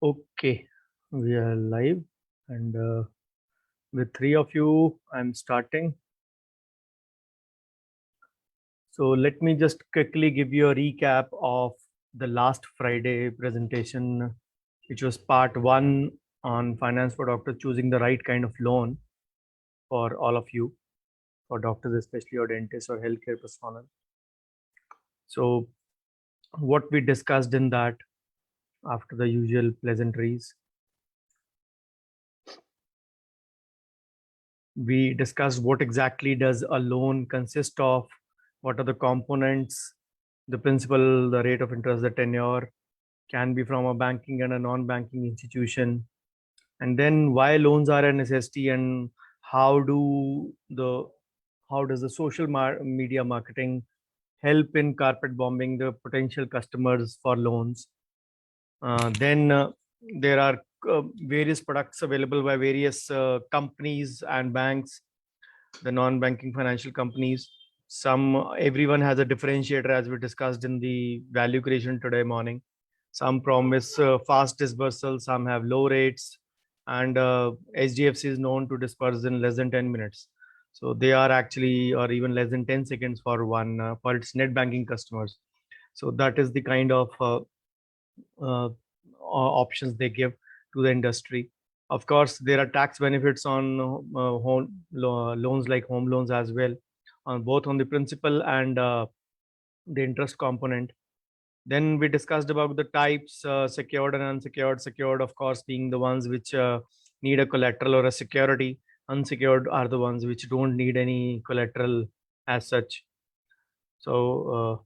Okay, we are live, and with three of you, I'm starting. So let me just quickly give you a recap of the last Friday presentation, which was part one on finance for doctors, choosing the right kind of loan for all of you, for doctors especially, or dentists or healthcare personnel. So what we discussed in that, after the usual pleasantries, we discussed what exactly does a loan consist of, what are the components, the principal, the rate of interest, the tenure, can be from a banking and a non-banking institution, and then why loans are a necessity, and how does the social media marketing help in carpet bombing the potential customers for loans. Then there are various products available by various companies and banks, the non-banking financial companies. Everyone has a differentiator, as we discussed in the value creation today morning. Some promise fast dispersal, some have low rates, and HDFC is known to disperse in less than 10 minutes. So they are actually, or even less than 10 seconds for its net banking customers. So that is the kind of uh, options they give to the industry. Of course, there are tax benefits on loans like home loans as well, on both on the principal and the interest component. Then we discussed about the types, secured and unsecured. Secured, of course, being the ones which need a collateral or a security. Unsecured are the ones which don't need any collateral as such. So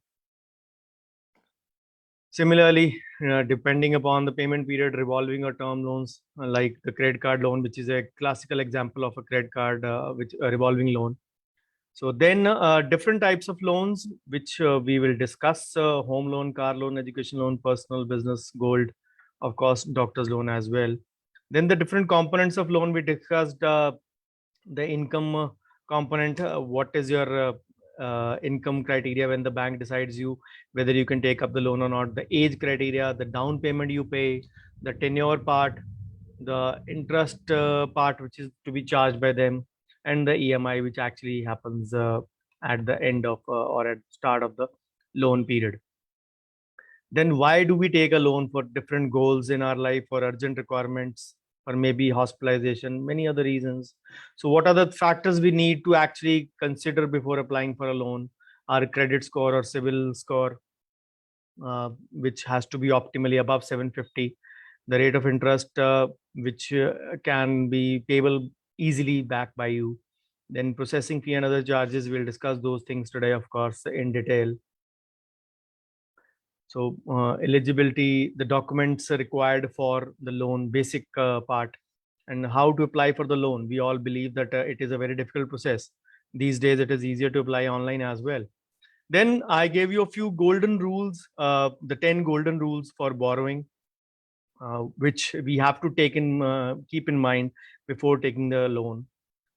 similarly, depending upon the payment period, revolving or term loans, like the credit card loan, which is a classical example of a credit card, which a revolving loan. So then different types of loans, which we will discuss: home loan, car loan, education loan, personal, business, gold, of course, doctor's loan as well. Then the different components of loan, we discussed the income component. What is your income criteria when the bank decides you whether you can take up the loan or not? The age criteria, the down payment you pay, the tenure part, the interest part which is to be charged by them, and the EMI which actually happens at the end of or at start of the loan period. Then why do we take a loan? For different goals in our life, for urgent requirements, or maybe hospitalization, many other reasons. So what are the factors we need to actually consider before applying for a loan? Our credit score or civil score, which has to be optimally above 750. The rate of interest, which can be payable easily back by you. Then processing fee and other charges, we'll discuss those things today, of course, in detail. So eligibility, the documents required for the loan, basic part, and how to apply for the loan. We all believe that it is a very difficult process. These days, it is easier to apply online as well. Then I gave you a few golden rules, the 10 golden rules for borrowing, which we have to keep in mind before taking the loan.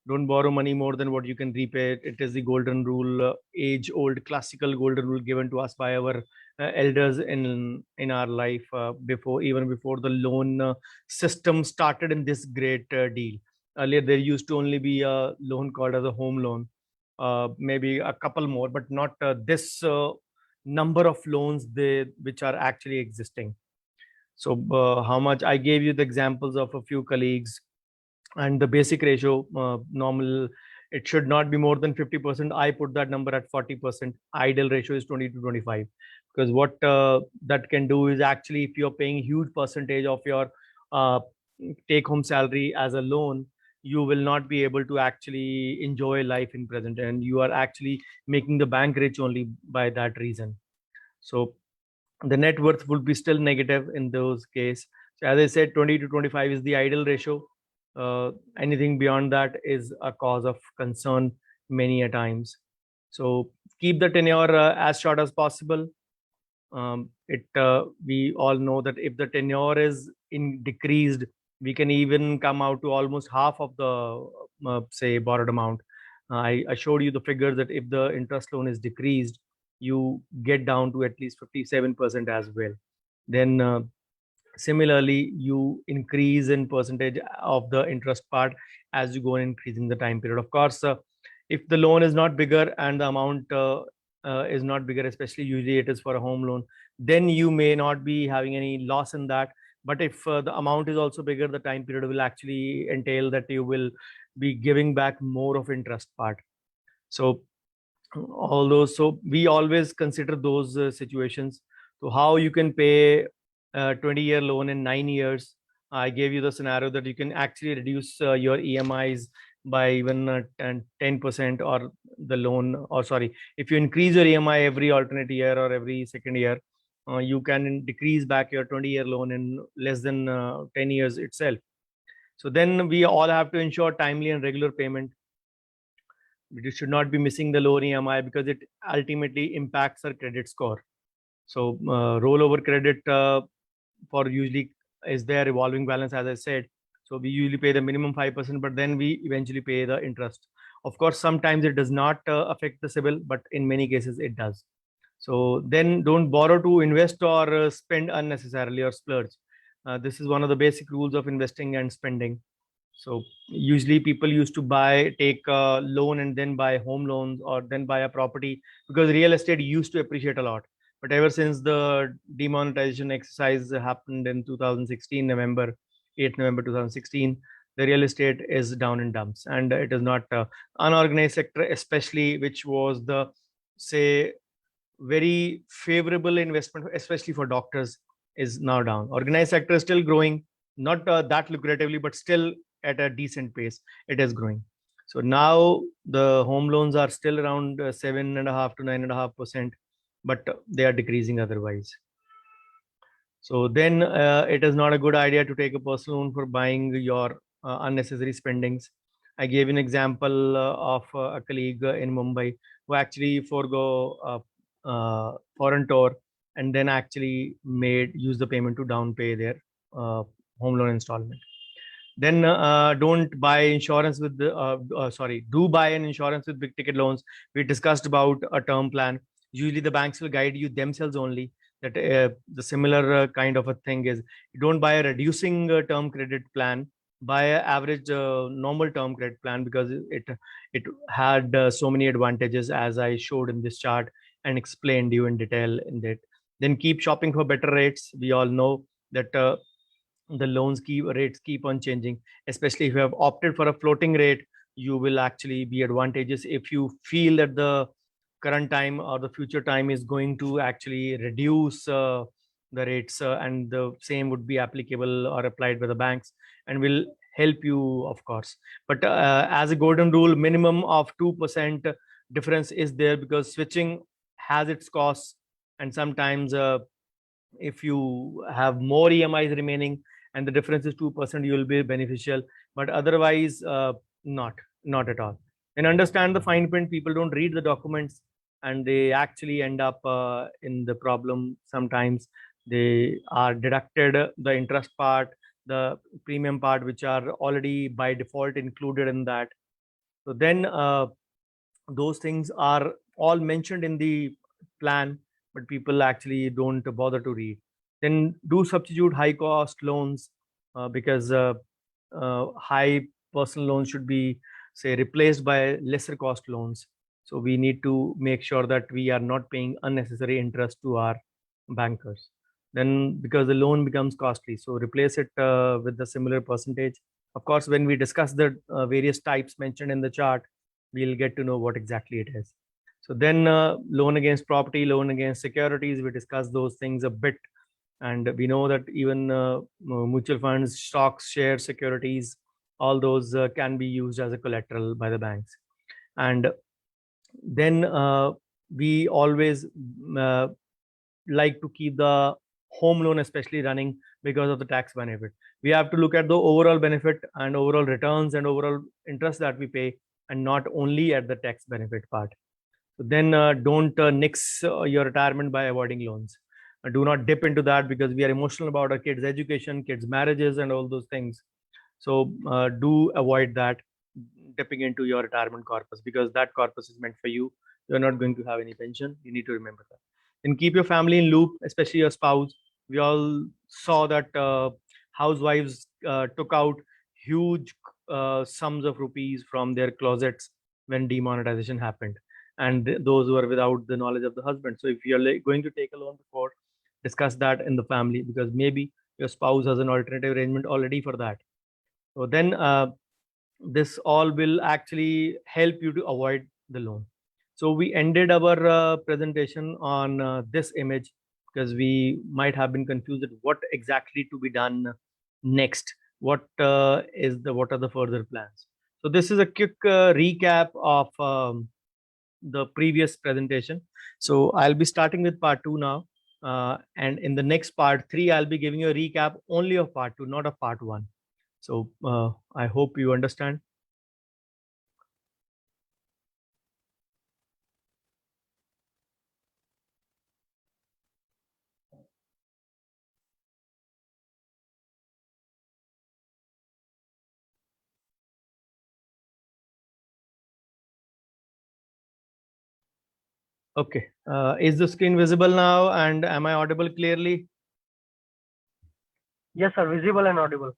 Don't borrow money more than what you can repay. It is the golden rule, age-old classical golden rule given to us by our elders in our life, even before the loan system started in this great deal. Earlier, there used to only be a loan called as a home loan, maybe a couple more, but not this number of loans which are actually existing. So, how much I gave you the examples of a few colleagues, and the basic ratio, normal, it should not be more than 50%. I put that number at 40%. Ideal ratio is 20 to 25, because what that can do is, actually, if you're paying a huge percentage of your uh, take home salary as a loan, you will not be able to actually enjoy life in present, and you are actually making the bank rich only by that reason. So the net worth would be still negative in those case. So as I said, 20 to 25 is the ideal ratio. Anything beyond that is a cause of concern many a times. So keep the tenure as short as possible. It We all know that if the tenure is in decreased, we can even come out to almost half of the say borrowed amount. I showed you the figure that if the interest loan is decreased, you get down to at least 57% as well. Then Similarly, you increase in percentage of the interest part as you go on increasing the time period. Of course, if the loan is not bigger and the amount is not bigger, especially usually it is for a home loan, then you may not be having any loss in that. But if the amount is also bigger, the time period will actually entail that you will be giving back more of interest part. So although, so we always consider those situations. So how you can pay a 20-year loan in 9 years. I gave you the scenario that you can actually reduce your EMIs by even 10%, or the loan, or sorry, if you increase your EMI every alternate year or every second year, you can decrease back your 20-year loan in less than 10 years itself. So then we all have to ensure timely and regular payment. We should not be missing the loan EMI because it ultimately impacts our credit score. So rollover credit for usually is their revolving balance, as I said. So we usually pay the minimum 5%, but then we eventually pay the interest. Of course, sometimes it does not affect the CIBIL, but in many cases it does. So then don't borrow to invest or spend unnecessarily or splurge. This is one of the basic rules of investing and spending. So usually people used to take a loan and then buy home loans or then buy a property because real estate used to appreciate a lot. But ever since the demonetization exercise happened in 2016, November, 8th November 2016, the real estate is down in dumps, and it is not unorganized sector, especially, which was the, say, very favorable investment, especially for doctors, is now down. Organized sector is still growing, not that lucratively, but still at a decent pace, it is growing. So now the home loans are still around 7.5 to 9.5%, but they are decreasing otherwise. So then it is not a good idea to take a personal loan for buying your unnecessary spendings. I gave an example of a colleague in Mumbai who actually forego foreign tour and then actually use the payment to down pay their home loan installment. Then don't buy insurance with the sorry, do buy an insurance with big ticket loans. We discussed about a term plan. Usually the banks will guide you themselves only. That the similar kind of a thing is, you don't buy a reducing term credit plan, buy a average normal term credit plan, because it had so many advantages, as I showed in this chart and explained you in detail in that. Then keep shopping for better rates. We all know that the rates keep on changing, especially if you have opted for a floating rate. You will actually be advantageous if you feel that the current time or the future time is going to actually reduce the rates, and the same would be applicable or applied by the banks and will help you, of course. But as a golden rule, minimum of 2% difference is there, because switching has its costs, and sometimes if you have more EMIs remaining and the difference is 2%, you will be beneficial. But otherwise, not at all. And understand the fine print. People don't read the documents, and they actually end up in the problem. Sometimes they are deducted the interest part, the premium part, which are already by default included in that. So then those things are all mentioned in the plan, but people actually don't bother to read. Then do substitute high cost loans, because high personal loans should be, say, replaced by lesser cost loans. So we need to make sure that we are not paying unnecessary interest to our bankers. Then, because the loan becomes costly, so replace it with the similar percentage. Of course, when we discuss the various types mentioned in the chart, we'll get to know what exactly it is. So then loan against property, loan against securities, we discussed those things a bit. And we know that even mutual funds, stocks, shares, securities, all those can be used as a collateral by the banks. And then we always uh, like to keep the home loan especially running because of the tax benefit. We have to look at the overall benefit and overall returns and overall interest that we pay, and not only at the tax benefit part. So then don't nix your retirement by avoiding loans. Do not dip into that, because we are emotional about our kids' education, kids' marriages, and all those things. So do avoid that, dipping into your retirement corpus, because that corpus is meant for you. You're not going to have any pension. You need to remember that. And keep your family in loop, especially your spouse. we all saw that housewives took out huge sums of rupees from their closets when demonetization happened, and those who are without the knowledge of the husband. So if you're going to take a loan before, discuss that in the family, because maybe your spouse has an alternative arrangement already for that. So then this all will actually help you to avoid the loan. So we ended our presentation on this image, because we might have been confused at what exactly to be done next. What what are the further plans? So this is a quick recap of the previous presentation. So I'll be starting with part 2 now. And in the next part 3, I'll be giving you a recap only of part 2, not of part 1. So I hope you understand. Okay. Is the screen visible now, and am I audible clearly? Yes, sir. Visible and audible.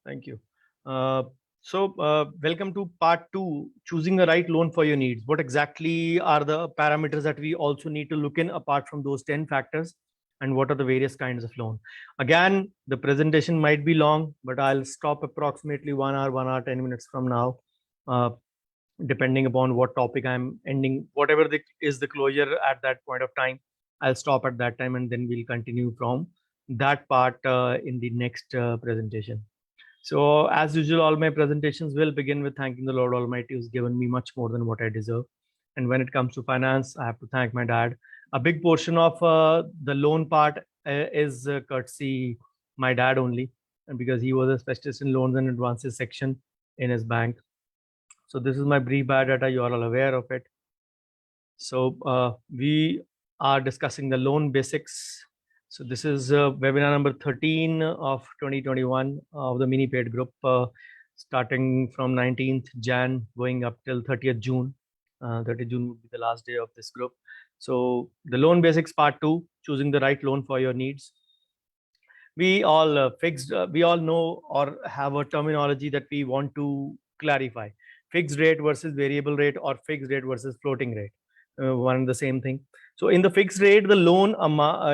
Thank you. Welcome to part 2, choosing the right loan for your needs. What exactly are the parameters that we also need to look in apart from those 10 factors? And what are the various kinds of loan? Again, the presentation might be long, but I'll stop approximately 1 hour, 10 minutes from now, depending upon what topic I'm ending. Whatever is the closure at that point of time, I'll stop at that time, and then we'll continue from that part in the next presentation. So as usual, all my presentations will begin with thanking the Lord Almighty, who's given me much more than what I deserve. And when it comes to finance, I have to thank my dad. A big portion of the loan part is courtesy my dad only, and because he was a specialist in loans and advances section in his bank. So this is my brief biodata. You are all aware of it. So we are discussing the loan basics. So this is webinar number 13 of 2021 of the mini paid group, starting from 19th Jan going up till 30th June. 30th June would be the last day of this group. So the loan basics part 2, choosing the right loan for your needs. We all we all know or have a terminology that we want to clarify: fixed rate versus variable rate, or fixed rate versus floating rate. One and the same thing. So in the fixed rate, the loan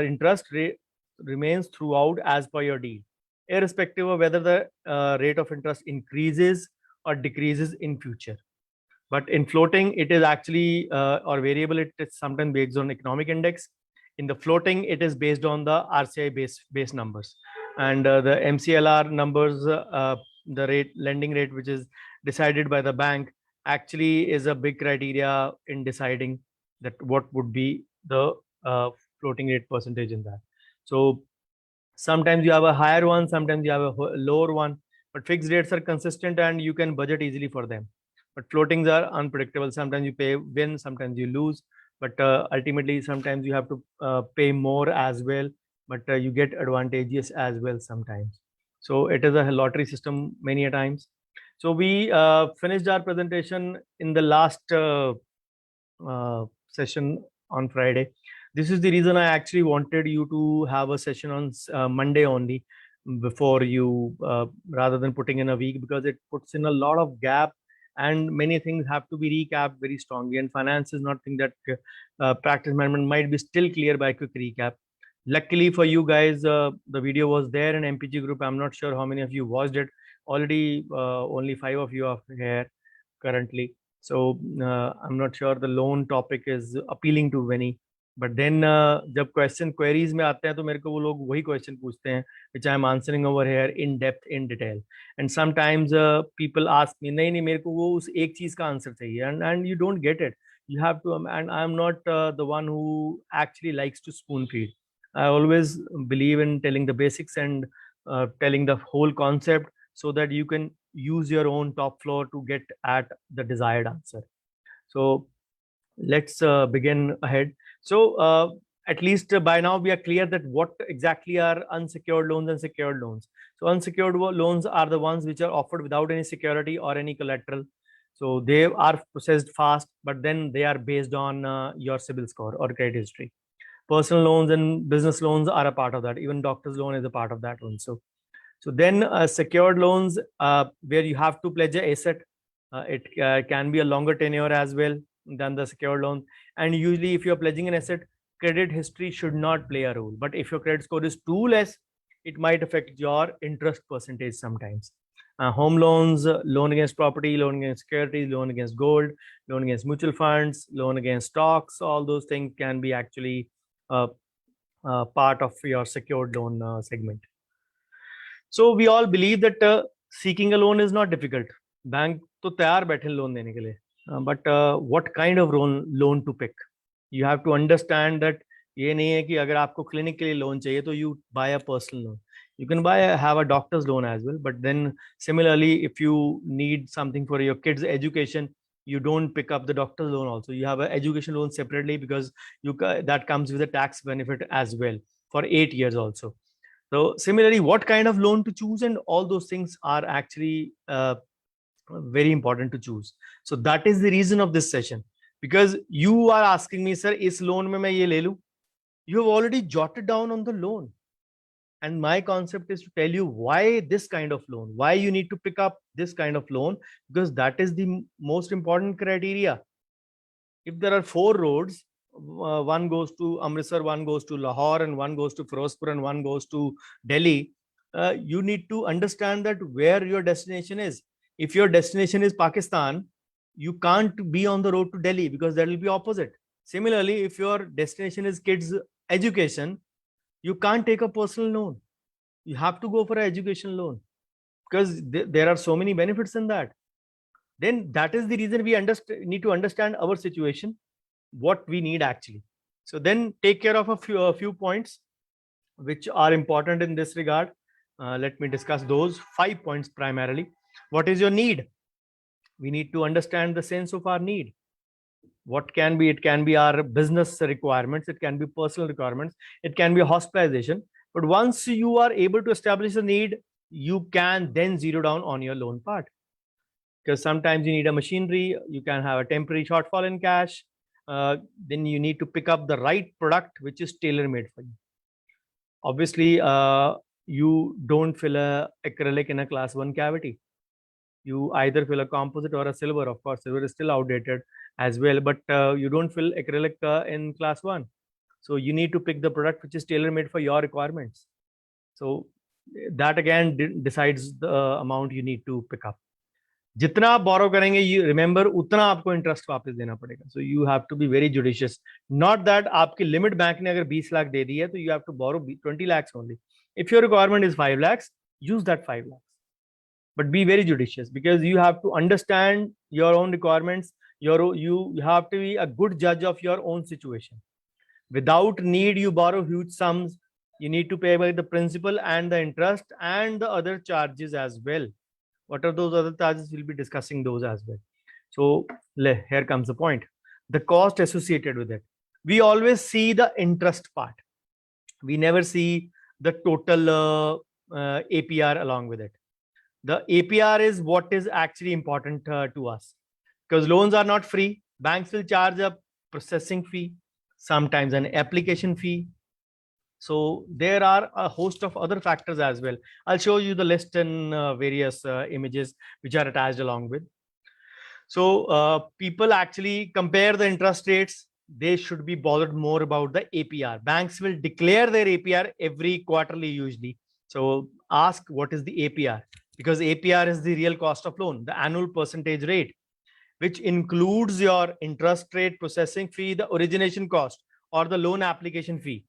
interest rate remains throughout as per your deal, irrespective of whether the rate of interest increases or decreases in future. But in floating, it is actually or variable, it is sometimes based on economic index. In the floating, it is based on the RCI base numbers, and the MCLR numbers, the rate lending rate, which is decided by the bank, actually is a big criteria in deciding that what would be the floating rate percentage in that. So sometimes you have a higher one, sometimes you have a lower one, but fixed rates are consistent and you can budget easily for them. But floatings are unpredictable. Sometimes you win, sometimes you lose, but ultimately sometimes you have to pay more as well, but you get advantageous as well sometimes. So it is a lottery system many a times. So we finished our presentation in the last session on Friday. This is the reason I actually wanted you to have a session on Monday only, before you, rather than putting in a week, because it puts in a lot of gap and many things have to be recapped very strongly. And finance is not thing that practice management might be still clear by a quick recap. Luckily for you guys, the video was there in MPG group. I'm not sure how many of you watched it. Already only 5 of you are here currently. So I'm not sure the loan topic is appealing to many. But then जब question queries में आते हैं तो मेरे को वो लोग वही question पूछते हैं, which I'm answering over here in depth, in detail. And sometimes people ask me, नहीं नहीं मेरे को वो उस एक चीज का answer चाहिए, and you don't get it. You have to, and I'm not the one who actually likes to spoon feed. I always believe in telling the basics and telling the whole concept, so that you can use your own top floor to get at the desired answer. So let's begin ahead. So at least by now we are clear that what exactly are unsecured loans and secured loans. So unsecured loans are the ones which are offered without any security or any collateral. So they are processed fast, but then they are based on your CIBIL score or credit history. Personal loans and business loans are a part of that. Even doctor's loan is a part of that also. So then secured loans, where you have to pledge an asset. It can be a longer tenure as well than the secured loan. And usually if you're pledging an asset, credit history should not play a role. But if your credit score is too less, it might affect your interest percentage sometimes. Home loans, loan against property, loan against securities, loan against gold, loan against mutual funds, loan against stocks, all those things can be actually uh, part of your secured loan segment. So we all believe that seeking a loan is not difficult. Bank तो तैयार बैठे loan देने के लिए. But what kind of loan to pick? You have to understand that ये नहीं है कि अगर आपको क्लिनिक के लिए लोन चाहिए तो you buy a personal loan. You can have a doctor's loan as well. But then similarly, if you need something for your kids' education, you don't pick up the doctor's loan also. You have an education loan separately because that comes with a tax benefit as well for 8 years also. So similarly, what kind of loan to choose and all those things are actually very important to choose. So that is the reason of this session, because you are asking me, sir, is loan mein main ye le lu? You have already jotted down on the loan. And my concept is to tell you why this kind of loan, why you need to pick up this kind of loan, because that is the most important criteria. If there are 4 roads, one goes to Amritsar, one goes to Lahore, and one goes to Firozpur, and one goes to Delhi, you need to understand that where your destination is. If your destination is Pakistan, you can't be on the road to Delhi because that will be opposite. Similarly, if your destination is kids' education, you can't take a personal loan. You have to go for an education loan because there are so many benefits in that. Then that is the reason we need to understand our situation, what we need actually. So then take care of a few points which are important in this regard. Let me discuss those 5 points primarily. What is your need? We need to understand the sense of our need. What can be? It can be our business requirements, it can be personal requirements, it can be hospitalization. But once you are able to establish a need, you can then zero down on your loan part, because sometimes you need a machinery, you can have a temporary shortfall in cash. Then you need to pick up the right product which is tailor made for you. Obviously, you don't fill a acrylic in a class 1 cavity. You either fill a composite or a silver. Of course, silver is still outdated as well, but you don't fill acrylic in class 1. So you need to pick the product which is tailor made for your requirements. So that again decides the amount you need to pick up. जितना आप बोरो करेंगे, you remember, उतना आपको interest वापस देना पड़ेगा. So you have to be very judicious. Not that आपकी limit bank ने अगर 20 लाख दे दी है तो you have to borrow 20 lakhs only. If your requirement is 5 lakhs, use that 5 lakhs. But be very judicious, because you have to understand your own requirements. You have to be a good judge of your own situation. Without need, you borrow huge sums. You need to pay by the principal and the interest and the other charges as well. What are those other charges? We'll be discussing those as well. So here comes the point. The cost associated with it. We always see the interest part. We never see the total APR along with it. The APR is what is actually important to us, because loans are not free. Banks will charge a processing fee, sometimes an application fee. So there are a host of other factors as well. I'll show you the list in various images which are attached along with. So people actually compare the interest rates. They should be bothered more about the APR. Banks will declare their APR every quarterly usually. So ask what is the APR, because APR is the real cost of loan, the annual percentage rate, which includes your interest rate, processing fee, the origination cost, or the loan application fee.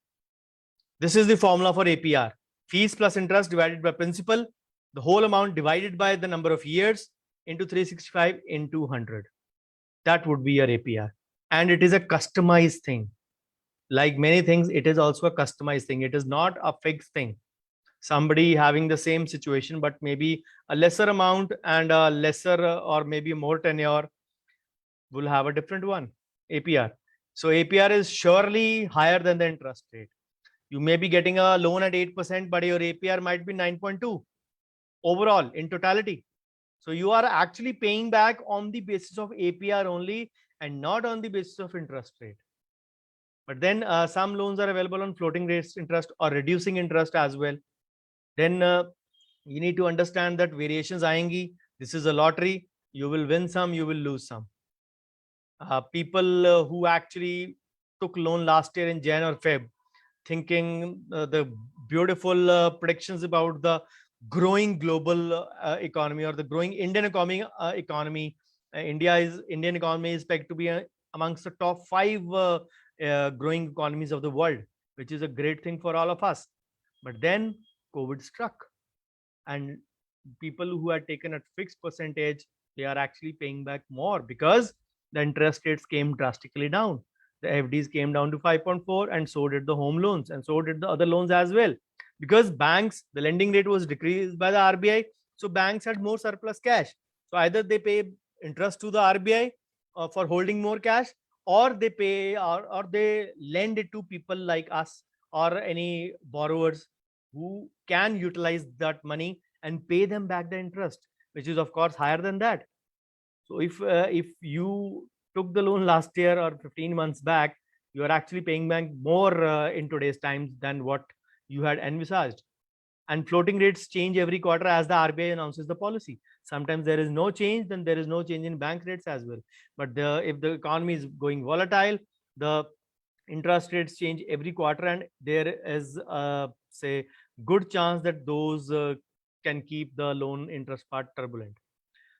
This is the formula for APR. Fees plus interest divided by principal, the whole amount divided by the number of years into 365 into 100. That would be your APR. And it is a customized thing. Like many things, it is also a customized thing. It is not a fixed thing. Somebody having the same situation, but maybe a lesser amount and a lesser or maybe more tenure will have a different one, APR. So APR is surely higher than the interest rate. You may be getting a loan at 8%, but your APR might be 9.2 overall in totality. So you are actually paying back on the basis of APR only and not on the basis of interest rate. But then some loans are available on floating rates interest or reducing interest as well. Then you need to understand that variations आएंगी. This is a lottery. You will win some, you will lose some. People who actually took loan last year in Jan or Feb, thinking the beautiful predictions about the growing global economy or the growing Indian economy. Indian economy is expected to be amongst the top 5 growing economies of the world, which is a great thing for all of us. But then COVID struck, and people who had taken a fixed percentage, they are actually paying back more because the interest rates came drastically down. The FDs came down to 5.4, and so did the home loans, and so did the other loans as well. Because banks, the lending rate was decreased by the RBI, so banks had more surplus cash. So either they pay interest to the RBI for holding more cash, or they pay or they lend it to people like us or any borrowers who can utilize that money and pay them back the interest, which is of course higher than that. So if you took the loan last year or 15 months back, you are actually paying back more in today's times than what you had envisaged. And floating rates change every quarter as the RBI announces the policy. Sometimes there is no change, then there is no change in bank rates as well. But if the economy is going volatile, the interest rates change every quarter, and there is say good chance that those can keep the loan interest part turbulent.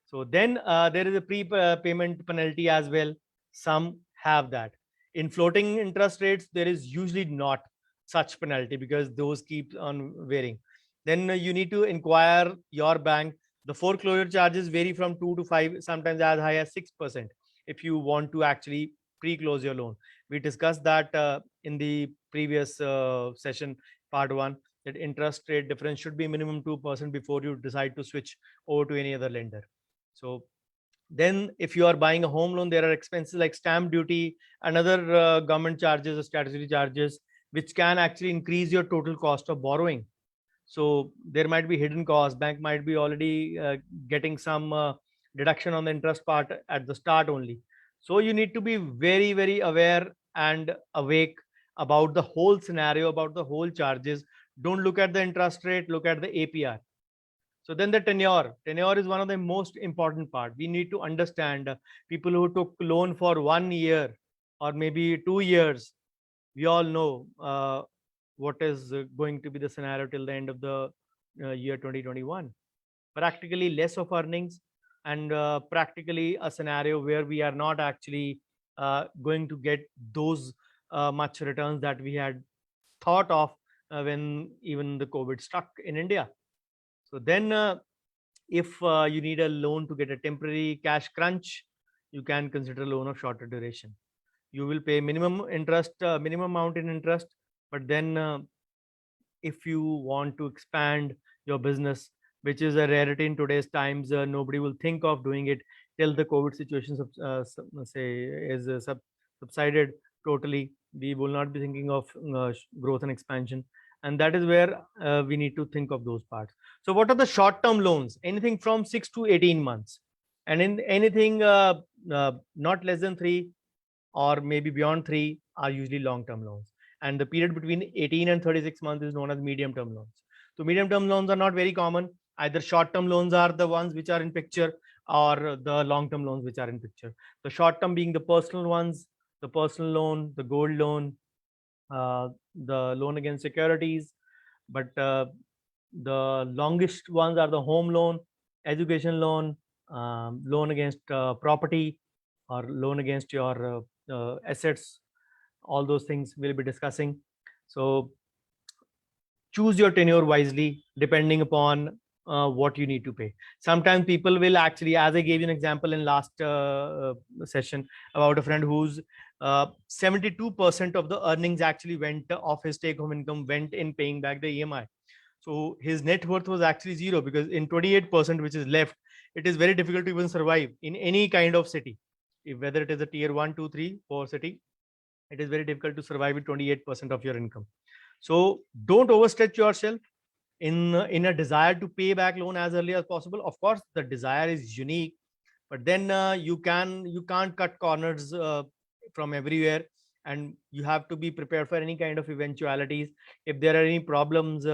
So then there is a prepayment penalty as well. Some have that. In floating interest rates, there is usually not such penalty because those keep on varying. Then you need to inquire your bank. The foreclosure charges vary from 2 to 5, sometimes as high as 6% if you want to actually pre-close your loan. We discussed that in the previous session, part 1, that interest rate difference should be minimum 2% before you decide to switch over to any other lender. So then if you are buying a home loan, there are expenses like stamp duty and other government charges or statutory charges, which can actually increase your total cost of borrowing. So there might be hidden costs. Bank might be already getting some deduction on the interest part at the start only. So you need to be very, very aware and awake about the whole scenario, about the whole charges. Don't look at the interest rate, look at the APR. So then the tenure is one of the most important part. We need to understand people who took loan for 1 year or maybe 2 years. We all know what is going to be the scenario till the end of the year 2021. Practically less of earnings, and practically a scenario where we are not actually going to get those much returns that we had thought of when even the COVID struck in India. So then if you need a loan to get a temporary cash crunch, you can consider a loan of shorter duration. You will pay minimum interest, minimum amount in interest, but then if you want to expand your business, which is a rarity in today's times, nobody will think of doing it till the COVID situation say is subsided totally. We will not be thinking of growth and expansion, and that is where we need to think of those parts. So what are the short term loans? Anything from 6 to 18 months, and in anything not less than 3 or maybe beyond 3 are usually long term loans, and the period between 18 and 36 months is known as medium term loans. So medium term loans are not very common. Either short term loans are the ones which are in picture, or the long term loans which are in picture. The short term being the personal ones, the personal loan, the gold loan, the loan against securities. But the longest ones are the home loan, education loan, loan against property, or loan against your assets. All those things we'll be discussing. So choose your tenure wisely depending upon what you need to pay. Sometimes people will actually, as I gave you an example in last session about a friend whose 72% of the earnings actually went of his take home income went in paying back the EMI. So his net worth was actually zero, because in 28% which is left, it is very difficult to even survive in any kind of city. Whether it is a tier 1, 2, 3, 4 city, it is very difficult to survive with 28% of your income. So don't overstretch yourself in a desire to pay back loan as early as possible. Of course, the desire is unique, but then you can't cut corners from everywhere, and you have to be prepared for any kind of eventualities. If there are any problems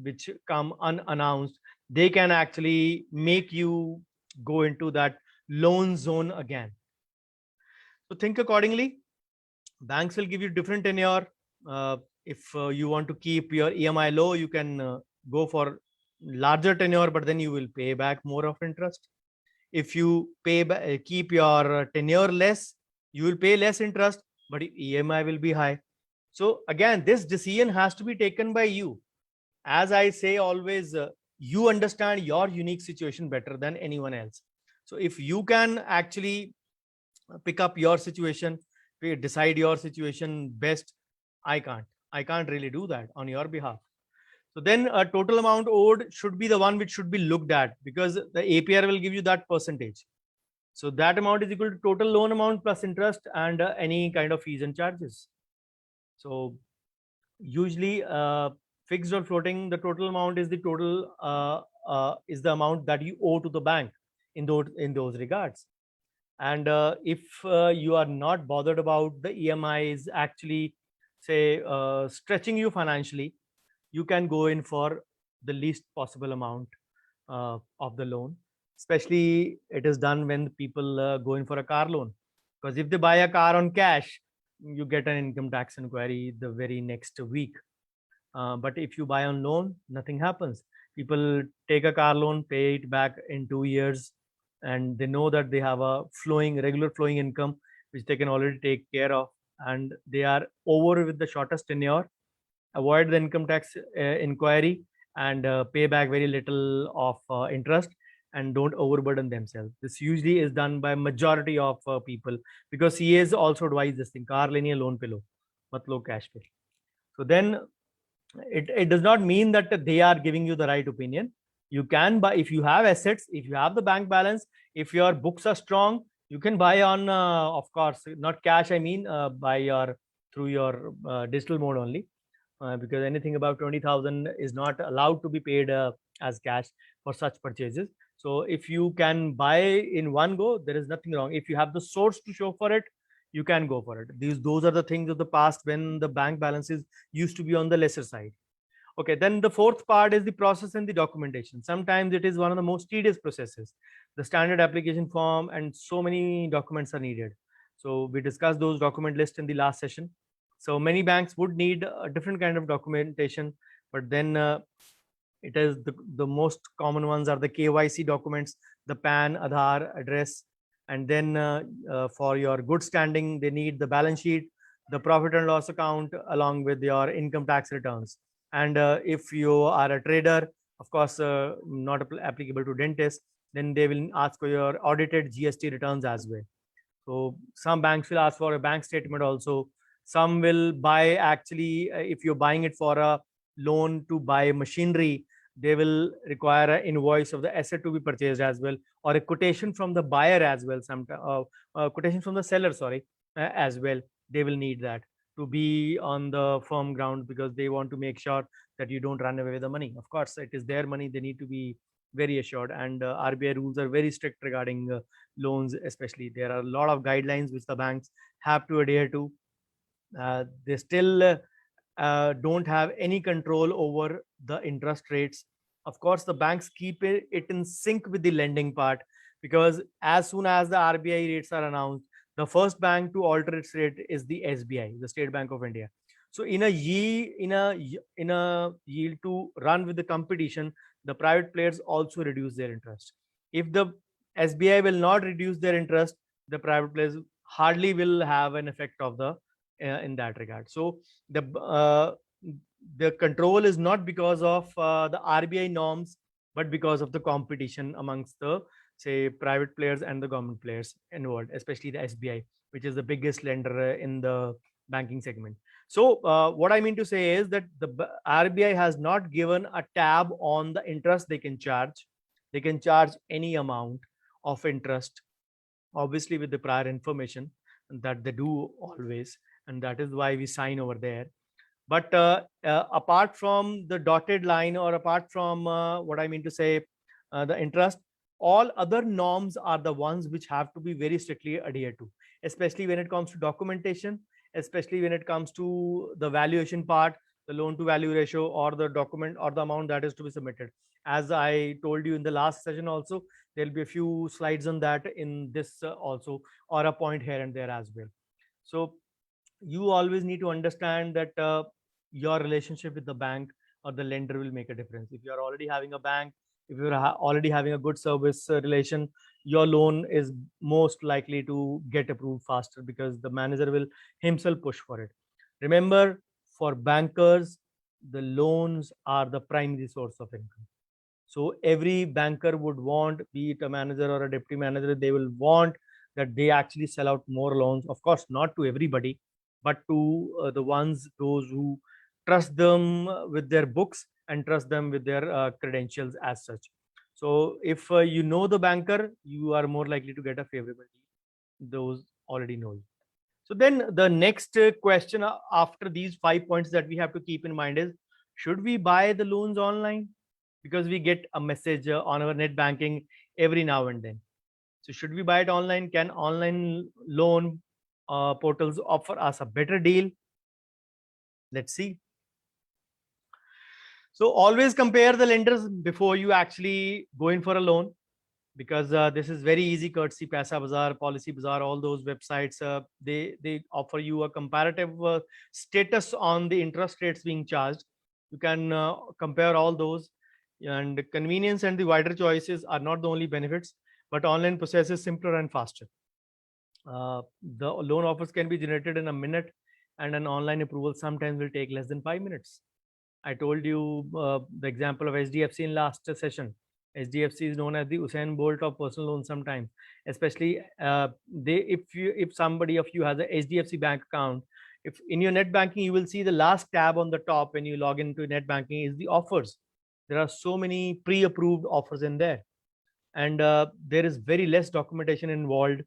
which come unannounced, they can actually make you go into that loan zone again. So think accordingly. Banks will give you different tenure. If you want to keep your EMI low, you can go for larger tenure, but then you will pay back more of interest. If you keep your tenure less, you will pay less interest, but EMI will be high. So again, this decision has to be taken by you. As I say always, you understand your unique situation better than anyone else. So if you can actually pick up your situation, decide your situation best, I can't really do that on your behalf. So then a total amount owed should be the one which should be looked at, because the APR will give you that percentage. So that amount is equal to total loan amount plus interest and any kind of fees and charges. So usually fixed or floating, the total amount is the total is the amount that you owe to the bank in those regards. And if you are not bothered about the EMIs actually say stretching you financially, you can go in for the least possible amount of the loan. Especially it is done when people go in for a car loan, because if they buy a car on cash, you get an income tax inquiry the very next week. But if you buy on loan, nothing happens. People take a car loan, pay it back in 2 years, and they know that they have a regular flowing income which they can already take care of, and they are over with the shortest tenure, avoid the income tax inquiry, and pay back very little of interest, and don't overburden themselves. This usually is done by majority of people, because CAs also advise this thing: car leni hai loan pe lo, mat lo cash pe. So then it does not mean that they are giving you the right opinion. You can buy if you have assets, if you have the bank balance, if your books are strong, you can buy on of course not cash, I mean by your through your digital mode only, because anything above 20,000 is not allowed to be paid as cash for such purchases. So if you can buy in one go, there is nothing wrong. If you have the source to show for it, you can go for it. Those are the things of the past when the bank balances used to be on the lesser side. Okay, then the fourth part is the process and the documentation. Sometimes it is one of the most tedious processes. The standard application form and so many documents are needed. So we discussed those document list in the last session. So many banks would need a different kind of documentation, but then it is the most common ones are the KYC documents, the PAN, Aadhaar, address, and then for your good standing, they need the balance sheet, the profit and loss account, along with your income tax returns. And if you are a trader, of course, not applicable to dentists, then they will ask for your audited GST returns as well. So some banks will ask for a bank statement also. Some will buy actually, if you're buying it for a loan to buy machinery, they will require an invoice of the asset to be purchased as well, or a quotation from the buyer as well. Some quotation from the seller, sorry, as well. They will need that to be on the firm ground, because they want to make sure that you don't run away with the money. Of course, it is their money; they need to be very assured. And RBI rules are very strict regarding loans, especially. There are a lot of guidelines which the banks have to adhere to. They still don't have any control over the interest rates. Of course, the banks keep it in sync with the lending part, because as soon as the RBI rates are announced, the first bank to alter its rate is the SBI, the State Bank of India. So in a yield to run with the competition, the private players also reduce their interest. If the SBI will not reduce their interest, the private players hardly will have an effect of the in that regard. So the control is not because of the RBI norms, but because of the competition amongst the say private players and the government players involved, especially the SBI, which is the biggest lender in the banking segment. So what I mean to say is that the RBI has not given a tab on the interest they can charge. They can charge any amount of interest, obviously with the prior information that they do always, and that is why we sign over there. But apart from the dotted line, or apart from what I mean to say, the interest, all other norms are the ones which have to be very strictly adhered to, especially when it comes to documentation, especially when it comes to the valuation part, the loan to value ratio, or the document or the amount that is to be submitted. As I told you in the last session also, there'll be a few slides on that in this also, or a point here and there as well. So you always need to understand that your relationship with the bank or the lender will make a difference. If you are already having a bank, if you're already having a good service relation, your loan is most likely to get approved faster because the manager will himself push for it. Remember, for bankers, the loans are the primary source of income. So every banker would want, be it a manager or a deputy manager, they will want that they actually sell out more loans. Of course, not to everybody, but to the ones, those who trust them with their books and trust them with their credentials as such. So if you know the banker, you are more likely to get a favorable deal. Those already know you. So then the next question after these 5 points that we have to keep in mind is, should we buy the loans online? Because we get a message on our net banking every now and then. So should we buy it online? Can online loan portals offer us a better deal? Let's see. So always compare the lenders before you actually go in for a loan, because this is very easy. Courtesy Paisabazaar, Policybazaar, all those websites, they offer you a comparative status on the interest rates being charged. You can compare all those, and the convenience and the wider choices are not the only benefits, but online process is simpler and faster. The loan offers can be generated in a minute, and an online approval sometimes will take less than 5 minutes. I told you the example of HDFC in last session. HDFC is known as the Usain Bolt of personal loans sometimes, especially if somebody of you has a HDFC bank account, if in your net banking you will see the last tab on the top when you log into net banking is the offers. There are so many pre-approved offers in there, and there is very less documentation involved,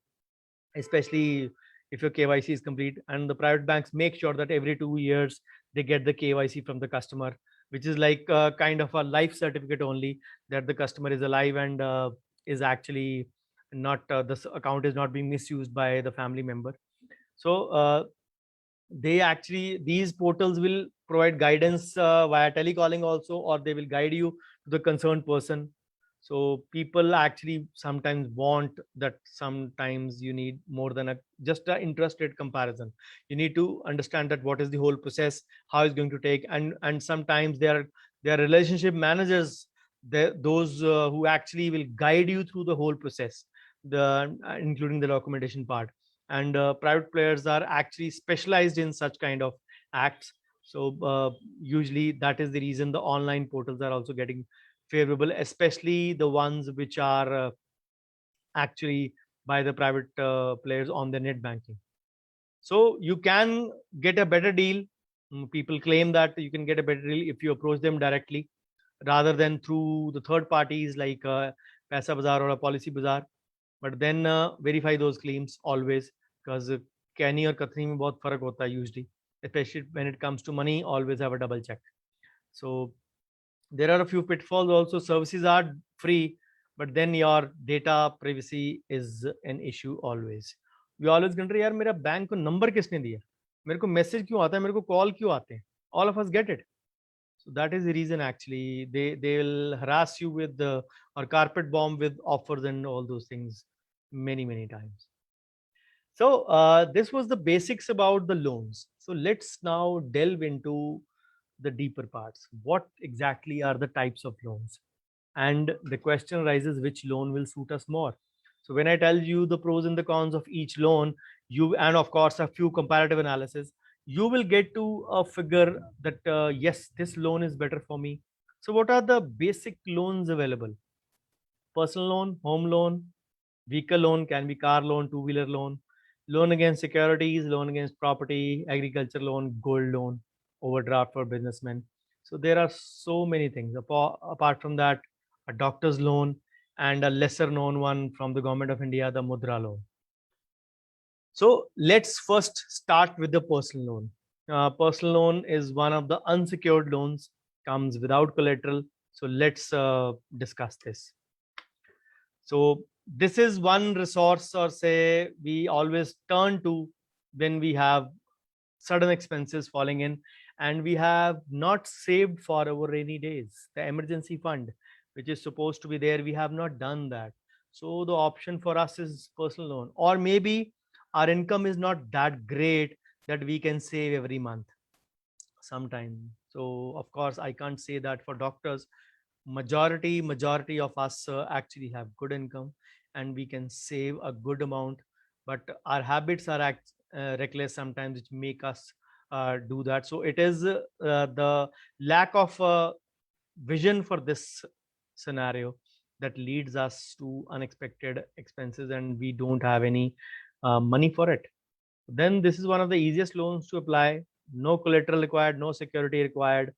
especially if your KYC is complete. And the private banks make sure that every 2 years they get the KYC from the customer, which is like kind of a life certificate only, that the customer is alive and is actually not, this account is not being misused by the family member. So they actually, these portals will provide guidance via telecalling also, or they will guide you to the concerned person. So people actually sometimes want that. Sometimes you need more than a just a interest rate comparison. You need to understand that what is the whole process, how it's going to take. And sometimes there are relationship managers, those who actually will guide you through the whole process, the including the documentation part. And private players are actually specialized in such kind of acts. So usually that is the reason the online portals are also getting favorable, especially the ones which are actually by the private players on the net banking. So you can get a better deal. People claim that you can get a better deal if you approach them directly rather than through the third parties like Paisabazaar or a Policybazaar. But then verify those claims always, because कहनी और कथनी में बहुत फर्क होता है usually, especially when it comes to money. Always have a double check. So there are a few pitfalls also. Services are free, but then your data privacy is an issue always. We always wonder, यार मेरा bank को number किसने दिया, मेरे को message क्यों आता है, मेरे को कॉल क्यों आते हैं. All of us get it. So that is the reason actually they will harass you with the, or carpet bomb with offers and all those things many times. So this was the basics about the loans. So let's now delve into the deeper parts. What exactly are the types of loans? And the question arises, which loan will suit us more? So when I tell you the pros and the cons of each loan, you, and of course a few comparative analysis, you will get to a figure that yes, this loan is better for me. So what are the basic loans available? Personal loan, home loan, vehicle loan, can be car loan, two-wheeler loan, loan against securities, loan against property, agriculture loan, gold loan, overdraft for businessmen. So there are so many things. Apart from that, a doctor's loan, and a lesser known one from the government of India, the Mudra loan. So let's first start with the personal loan. Personal loan is one of the unsecured loans, comes without collateral. So let's discuss this. So this is one resource, or say we always turn to when we have sudden expenses falling in, and we have not saved for our rainy days, the emergency fund, which is supposed to be there. We have not done that. So the option for us is personal loan, or maybe our income is not that great that we can save every month sometime. So of course, I can't say that for doctors. Majority of us actually have good income, and we can save a good amount, but our habits are reckless sometimes, which make us do that. So it is the lack of vision for this scenario that leads us to unexpected expenses, and we don't have any money for it. Then this is one of the easiest loans to apply. No collateral required, no security required,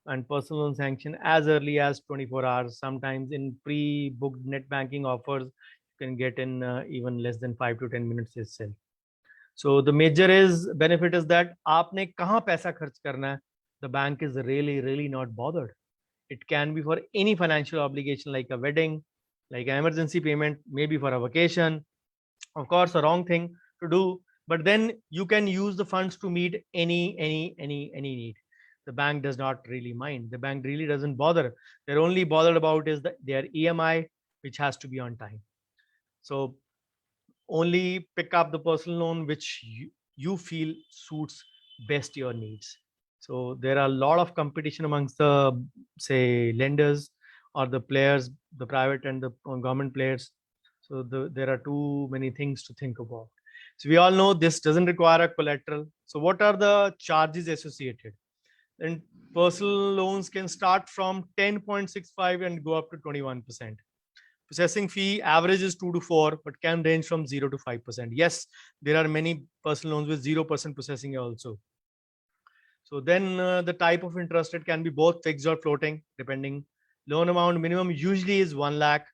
and personal loan sanction as early as 24 hours. Sometimes in pre-booked net banking offers, you can get in even less than 5 to 10 minutes itself. So the major is benefit is that आपने कहाँ पैसा खर्च करना है, the bank is really not bothered. It can be for any financial obligation like a wedding, like an emergency payment, maybe for a vacation. Of course, a wrong thing to do, but then you can use the funds to meet any need. The bank does not really mind. The bank really doesn't bother. They're only bothered about is their EMI, which has to be on time. So only pick up the personal loan which you feel suits best your needs. So there are a lot of competition amongst the, say, lenders or the players, the private and the government players. So there are too many things to think about. So we all know this doesn't require a collateral. So what are the charges associated? And personal loans can start from 10.65 and go up to 21%. Processing fee average is 2 to 4, but can range from 0 to 5%. Yes, there are many personal loans with 0% processing also. So then the type of interest rate can be both fixed or floating, depending. Loan amount minimum usually is 1 lakh,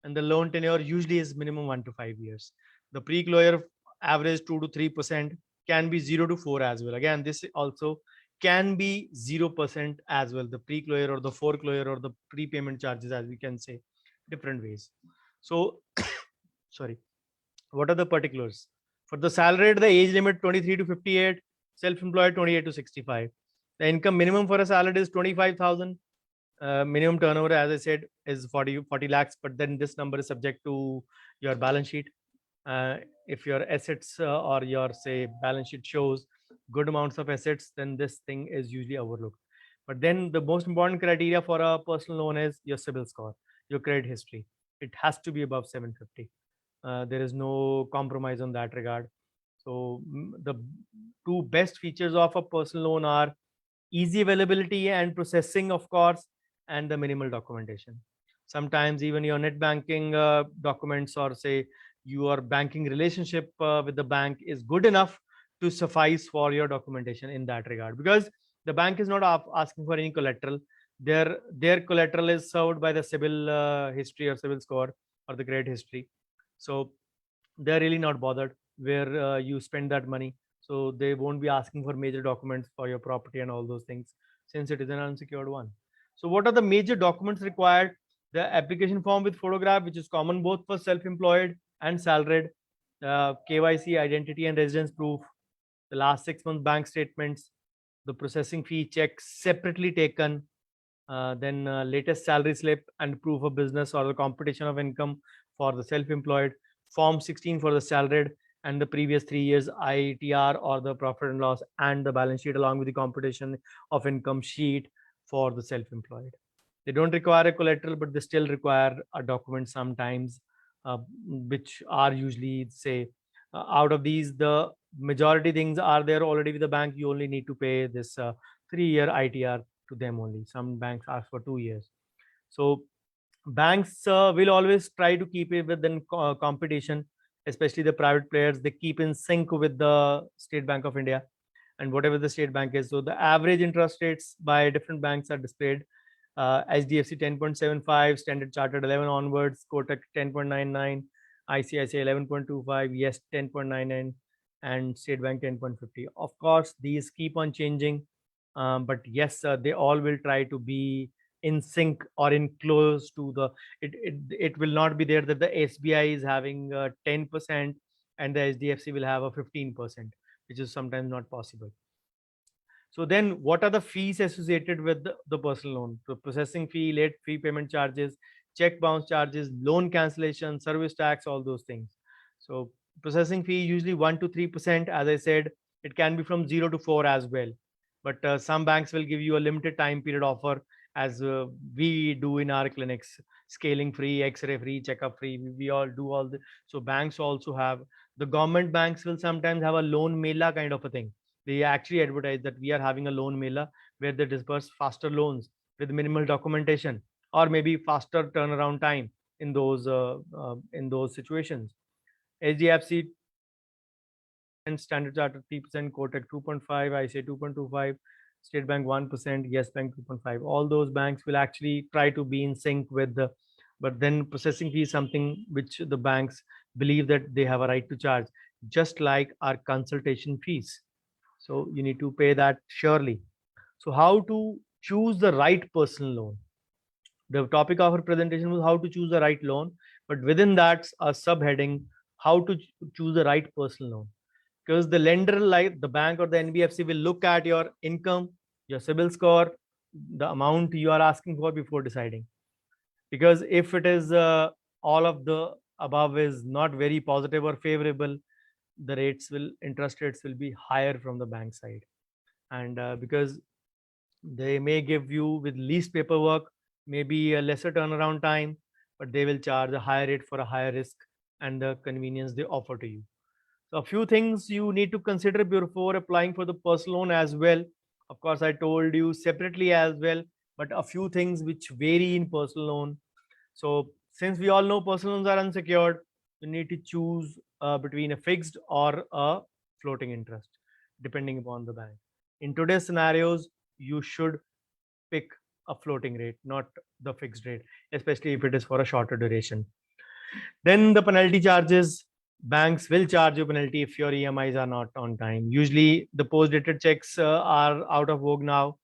and the loan tenure usually is minimum 1 to 5 years. The pre-closure average 2 to 3%, can be 0 to 4 as well. Again, this also can be 0% as well. The pre-closure or the foreclosure or the prepayment charges, as we can say, different ways. So, sorry, what are the particulars? For the salaried, the age limit 23 to 58, self-employed 28 to 65. The income minimum for a salaried is 25,000. Minimum turnover, as I said, is 40 lakhs, but then this number is subject to your balance sheet. If your assets or your, say, balance sheet shows good amounts of assets, then this thing is usually overlooked. But then the most important criteria for a personal loan is your CIBIL score, your credit history. It has to be above 750. There is no compromise on that regard. So the two best features of a personal loan are easy availability and processing, of course, and the minimal documentation. Sometimes even your net banking documents, or say your banking relationship with the bank, is good enough to suffice for your documentation in that regard, because the bank is not asking for any collateral. Their collateral is served by the CIBIL history or CIBIL score or the credit history. So they're really not bothered where you spend that money. So they won't be asking for major documents for your property and all those things, since it is an unsecured one. So what are the major documents required? The application form with photograph, which is common both for self-employed and salaried. KYC, identity and residence proof. The last 6 months bank statements. The processing fee check separately taken. Then latest salary slip and proof of business or the competition of income for the self-employed. Form 16 for the salaried, and the previous 3 years ITR or the profit and loss, and the balance sheet along with the competition of income sheet for the self-employed. They don't require a collateral, but they still require a document sometimes, which are usually, say, out of these, the majority things are there already with the bank. You only need to pay this 3-year ITR to them only. Some banks ask for 2 years. So banks will always try to keep it within competition, especially the private players. They keep in sync with the State Bank of India and whatever the state bank is. So the average interest rates by different banks are displayed. HDFC 10.75, Standard Chartered 11 onwards, Kotak 10.99, ICICI 11.25, Yes 10.99, and State Bank 10.50. Of course, these keep on changing, but yes, they all will try to be in sync or in close to the. It will not be there that the SBI is having 10% and the HDFC will have a 15%. which is sometimes not possible. So then what are the fees associated with the personal loan? So processing fee, late fee payment charges, check bounce charges, loan cancellation, service tax, all those things. So processing fee usually 1 to 3%. As I said, it can be from 0 to 4 as well. But some banks will give you a limited time period offer, as we do in our clinics, scaling free, X-ray free, checkup free. We all do all the. So banks also have, the government banks will sometimes have a loan mela kind of a thing. They actually advertise that we are having a loan mailer where they disperse faster loans with minimal documentation, or maybe faster turnaround time in those situations. HDFC and Standard Chartered 3%, Kotak 2.5, ICICI 2.25, State Bank 1%, Yes Bank 2.5. All those banks will actually try to be in sync with the, but then processing fee is something which the banks believe that they have a right to charge, just like our consultation fees. So you need to pay that surely. So how to choose the right personal loan? The topic of our presentation was how to choose the right loan, but within that a subheading, how to choose the right personal loan. Because the lender, like the bank or the NBFC, will look at your income, your CIBIL score, the amount you are asking for before deciding. Because if it is all of the above is not very positive or favorable, the interest rates will be higher from the bank side. And because they may give you with least paperwork, maybe a lesser turnaround time, but they will charge a higher rate for a higher risk and the convenience they offer to you. So a few things you need to consider before applying for the personal loan as well. Of course, I told you separately as well, but a few things which vary in personal loan. So since we all know personal loans are unsecured, you need to choose between a fixed or a floating interest, depending upon the bank. In today's scenarios, you should pick a floating rate, not the fixed rate, especially if it is for a shorter duration. Then the penalty charges. Banks will charge you penalty if your EMIs are not on time. Usually the post-dated checks are out of vogue now.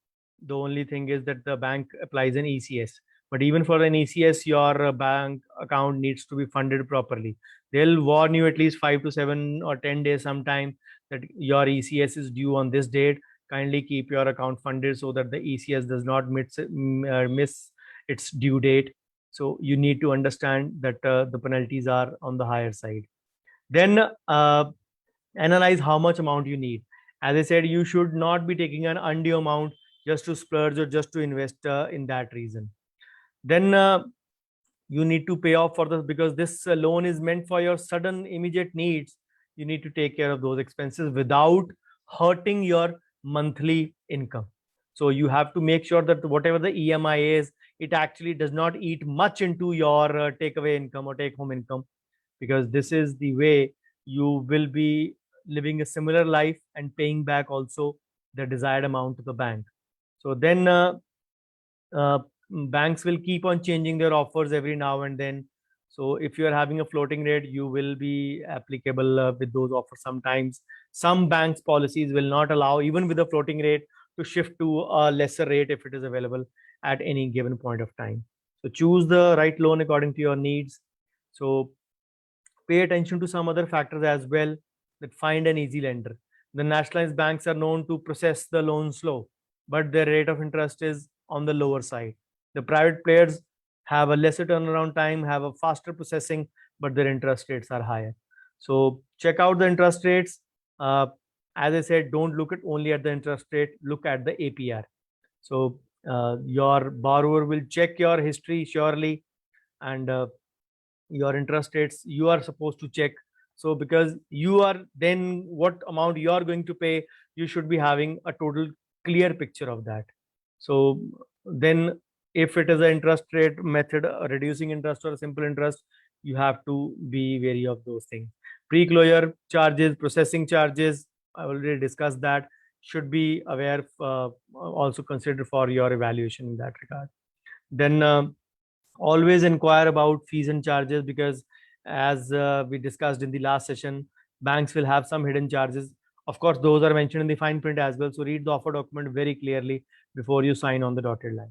The only thing is that the bank applies an ECS. But even for an ECS, your bank account needs to be funded properly. They'll warn you at least 5 to 7 or 10 days sometime that your ECS is due on this date. Kindly keep your account funded so that the ECS does not miss its due date. So you need to understand that the penalties are on the higher side. Then analyze how much amount you need. As I said, you should not be taking an undue amount just to splurge or just to invest in that reason. Then you need to pay off for this, because this loan is meant for your sudden immediate needs. You need to take care of those expenses without hurting your monthly income. So you have to make sure that whatever the EMI is, it actually does not eat much into your takeaway income or take home income, because this is the way you will be living a similar life and paying back also the desired amount to the bank. So then banks will keep on changing their offers every now and then. So if you are having a floating rate, you will be applicable with those offers. Sometimes some banks policies will not allow, even with a floating rate, to shift to a lesser rate if it is available at any given point of time. So choose the right loan according to your needs. So pay attention to some other factors as well, that find an easy lender. The nationalized banks are known to process the loan slow, but their rate of interest is on the lower side. The private players have a lesser turnaround time, have a faster processing, but their interest rates are higher. So check out the interest rates. As I said, don't look at only at the interest rate, look at the APR. So your borrower will check your history surely, and your interest rates you are supposed to check. So because you are, then what amount you are going to pay, you should be having a total clear picture of that. So then if it is an interest rate method, reducing interest or a simple interest, you have to be wary of those things. Pre-closure charges, processing charges, I already discussed that, should be aware, also considered for your evaluation in that regard. Then always inquire about fees and charges, because as we discussed in the last session, banks will have some hidden charges. Of course, those are mentioned in the fine print as well. So read the offer document very clearly before you sign on the dotted line.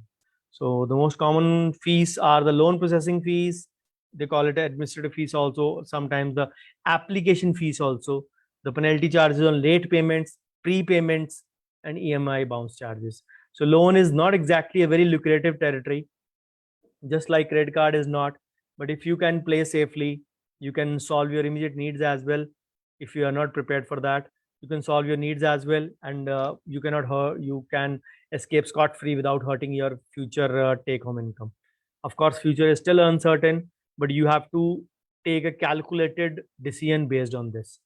So the most common fees are the loan processing fees. They call it administrative fees also. Sometimes the application fees also. the penalty charges on late payments, prepayments, and EMI bounce charges. So loan is not exactly a very lucrative territory, just like credit card is not. But if you can play safely, you can solve your immediate needs as well. If you are not prepared for that, you can solve your needs as well, and you cannot hurt. You can escape scot free without hurting your future take home income. Of course, future is still uncertain, but you have to take a calculated decision based on this.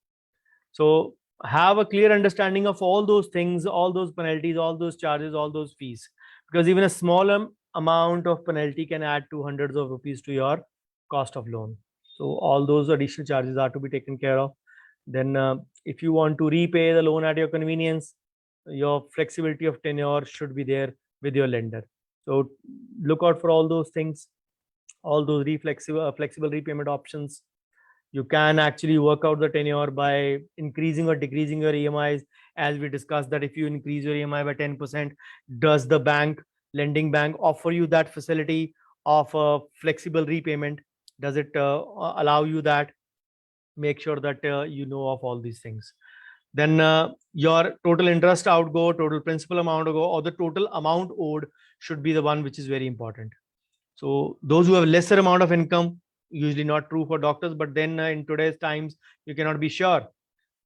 So have a clear understanding of all those things, all those penalties, all those charges, all those fees, because even a small amount of penalty can add to hundreds of rupees to your cost of loan. So all those additional charges are to be taken care of. Then if you want to repay the loan at your convenience, your flexibility of tenure should be there with your lender. So look out for all those things, all those flexible repayment options. You can actually work out the tenure by increasing or decreasing your EMIs. As we discussed, that if you increase your EMI by 10%, does the lending bank offer you that facility of flexible repayment? Does it allow you that? Make sure that you know of all these things. Then your total interest outgo, total principal amount go, or the total amount owed should be the one which is very important. So those who have lesser amount of income, usually not true for doctors, but then in today's times, you cannot be sure.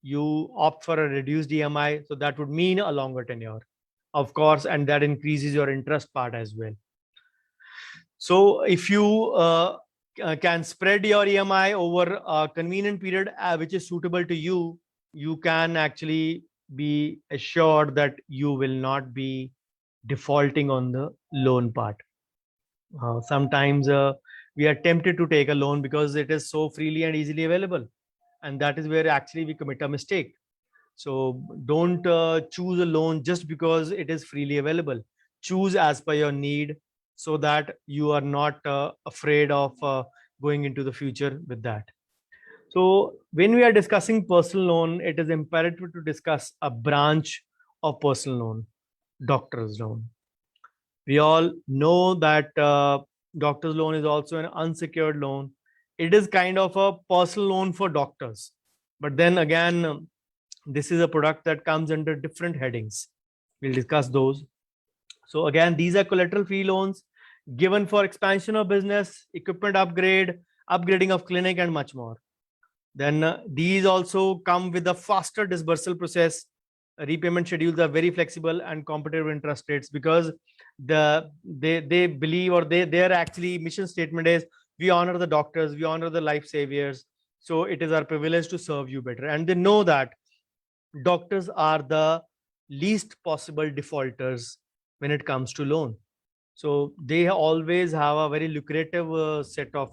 You opt for a reduced EMI, so that would mean a longer tenure, of course, and that increases your interest part as well. So if you can spread your EMI over a convenient period which is suitable to you, you can actually be assured that you will not be defaulting on the loan part. Sometimes we are tempted to take a loan because it is so freely and easily available, and that is where actually we commit a mistake. So don't choose a loan just because it is freely available. Choose as per your need, so that you are not afraid of going into the future with that. So when we are discussing personal loan, it is imperative to discuss a branch of personal loan, doctor's loan. We all know that doctor's loan is also an unsecured loan. It is kind of a personal loan for doctors. But then again, this is a product that comes under different headings. We'll discuss those. So again, these are collateral free loans given for expansion of business, equipment upgrade, upgrading of clinic, and much more. Then these also come with a faster disbursal process. Repayment schedules are very flexible and competitive interest rates, because they believe, or their actually mission statement is, we honor the doctors, we honor the life saviors, so it is our privilege to serve you better. And they know that doctors are the least possible defaulters when it comes to loan. So they always have a very lucrative set of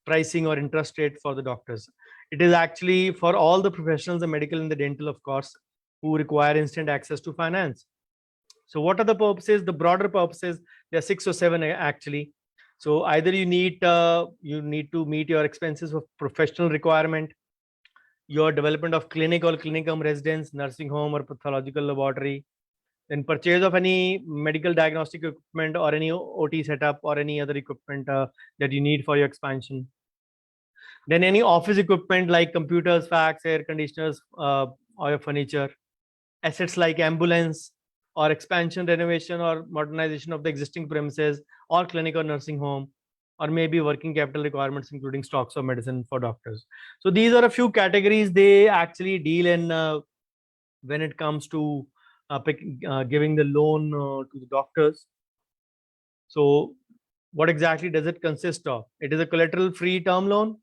pricing or interest rate for the doctors. It is actually for all the professionals, the medical and the dental, of course, who require instant access to finance. So what are the purposes? The broader purposes, there are 6 or 7 actually. So either you need to meet your expenses of professional requirement, your development of clinic or clinicum residence, nursing home or pathological laboratory, then purchase of any medical diagnostic equipment or any OT setup or any other equipment that you need for your expansion. Then any office equipment like computers, fax, air conditioners, or your furniture, assets like ambulance, or expansion, renovation, or modernization of the existing premises, or clinic or nursing home, or maybe working capital requirements, including stocks of medicine for doctors. So these are a few categories they actually deal in when it comes to giving the loan to the doctors. So what exactly does it consist of? It is a collateral free term loan.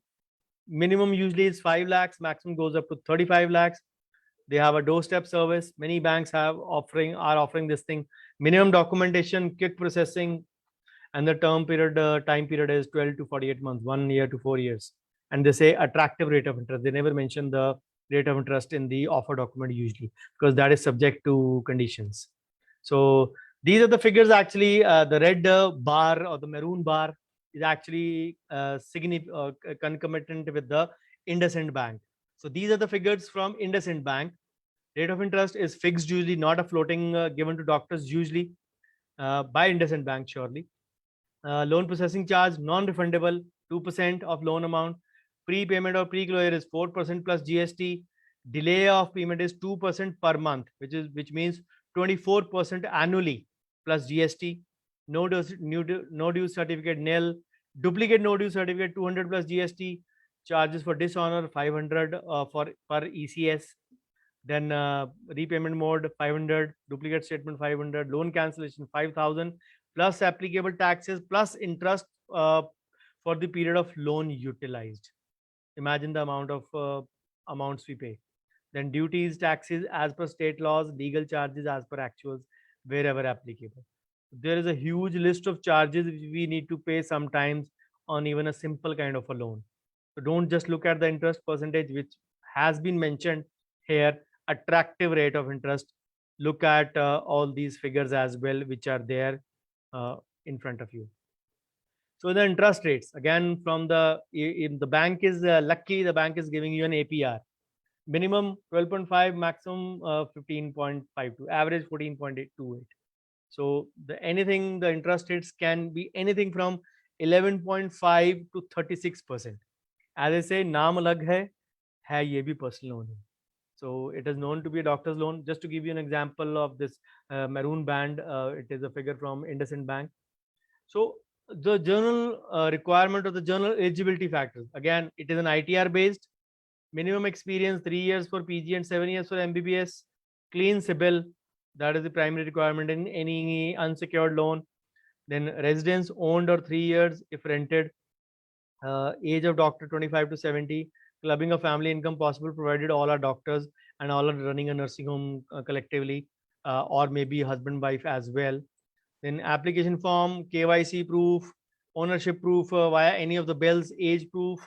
Minimum usually is 5 lakhs, maximum goes up to 35 lakhs. They have a doorstep service. Many banks are offering this thing. Minimum documentation, quick processing, and the time period is 12 to 48 months, 1 year to 4 years. And they say attractive rate of interest. They never mention the rate of interest in the offer document usually, because that is subject to conditions. So these are the figures actually. The red bar or the maroon bar is actually concomitant with the IndusInd Bank. So these are the figures from IndusInd Bank. Rate of interest is fixed usually, not a floating given to doctors usually by IndusInd Bank surely. Loan processing charge non-refundable, 2% of loan amount. Prepayment or pre-closure is 4% plus GST. Delay of payment is 2% per month, which means 24% annually plus GST. No due certificate nil. Duplicate no due certificate 200 plus GST. Charges for dishonor 500 for per ECS. Then repayment mode 500, duplicate statement 500, loan cancellation 5,000 plus applicable taxes plus interest for the period of loan utilized. Imagine the amount of amounts we pay. Then duties, taxes as per state laws, legal charges as per actuals, wherever applicable. There is a huge list of charges which we need to pay sometimes on even a simple kind of a loan. So don't just look at the interest percentage, which has been mentioned here, attractive rate of interest. Look at all these figures as well, which are there in front of you. So the interest rates, again, from if the bank is lucky, the bank is giving you an APR. Minimum 12.5, maximum 15.52, average 14.828. So the interest rates can be anything from 11.5 to 36%. As I say, naam alag hai ye bhi personal loan hai. So it is known to be a doctor's loan. Just to give you an example of this maroon band, it is a figure from IndusInd Bank. So the journal requirement of the journal eligibility factors, again, it is an ITR based. Minimum experience 3 years for PG and 7 years for MBBS. Clean CIBIL, that is the primary requirement in any unsecured loan. Then residence owned or 3 years if rented. Age of doctor 25 to 70. Clubbing of family income possible provided all are doctors and all are running a nursing home collectively, or maybe husband wife as well. Then application form, KYC proof, ownership proof via any of the bills, age proof,